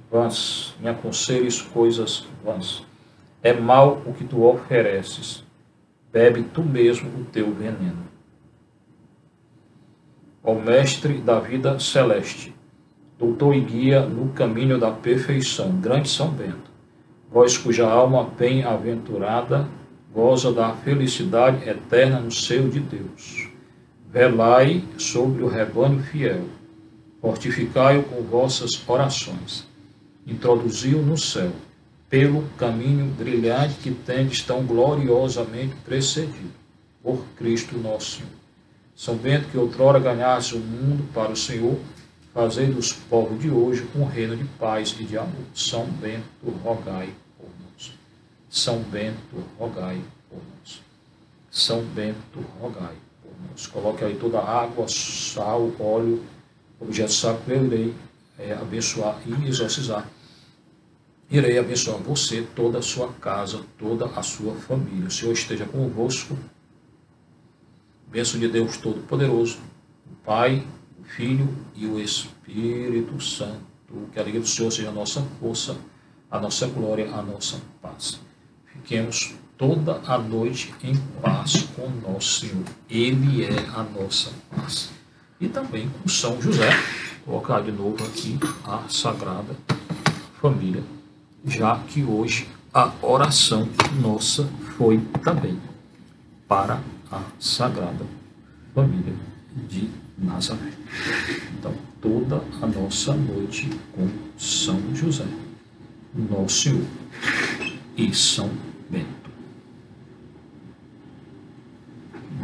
vãs, me aconselhes coisas vãs. É mal o que tu ofereces, bebe tu mesmo o teu veneno. Ó Mestre da vida celeste, doutor e guia no caminho da perfeição, grande São Bento, vós cuja alma bem-aventurada goza da felicidade eterna no seio de Deus. Velai sobre o rebanho fiel, fortificai-o com vossas orações, introduzi-o no céu, pelo caminho brilhante que tendes tão gloriosamente precedido, por Cristo nosso Senhor. São Bento, que outrora ganhasse o mundo para o Senhor, fazei dos povos de hoje um reino de paz e de amor. São Bento, rogai por nós. São Bento, rogai por nós. São Bento, rogai por nós. Coloque aí toda a água, sal, óleo, objeto sacro que eu irei abençoar e exorcizar. Irei abençoar você, toda a sua casa, toda a sua família. O Senhor esteja convosco. Bênção de Deus Todo-Poderoso, o Pai, o Filho e o Espírito Santo. Que a alegria do Senhor seja a nossa força, a nossa glória, a nossa paz. Fiquemos toda a noite em paz com o nosso Senhor. Ele é a nossa paz. E também com São José. Vou colocar de novo aqui a Sagrada Família, já que hoje a oração nossa foi também para a Sagrada Família de Nazaré. Então, toda a nossa noite com São José, nosso Senhor, e São Bento.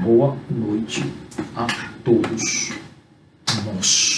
Boa noite a todos nós.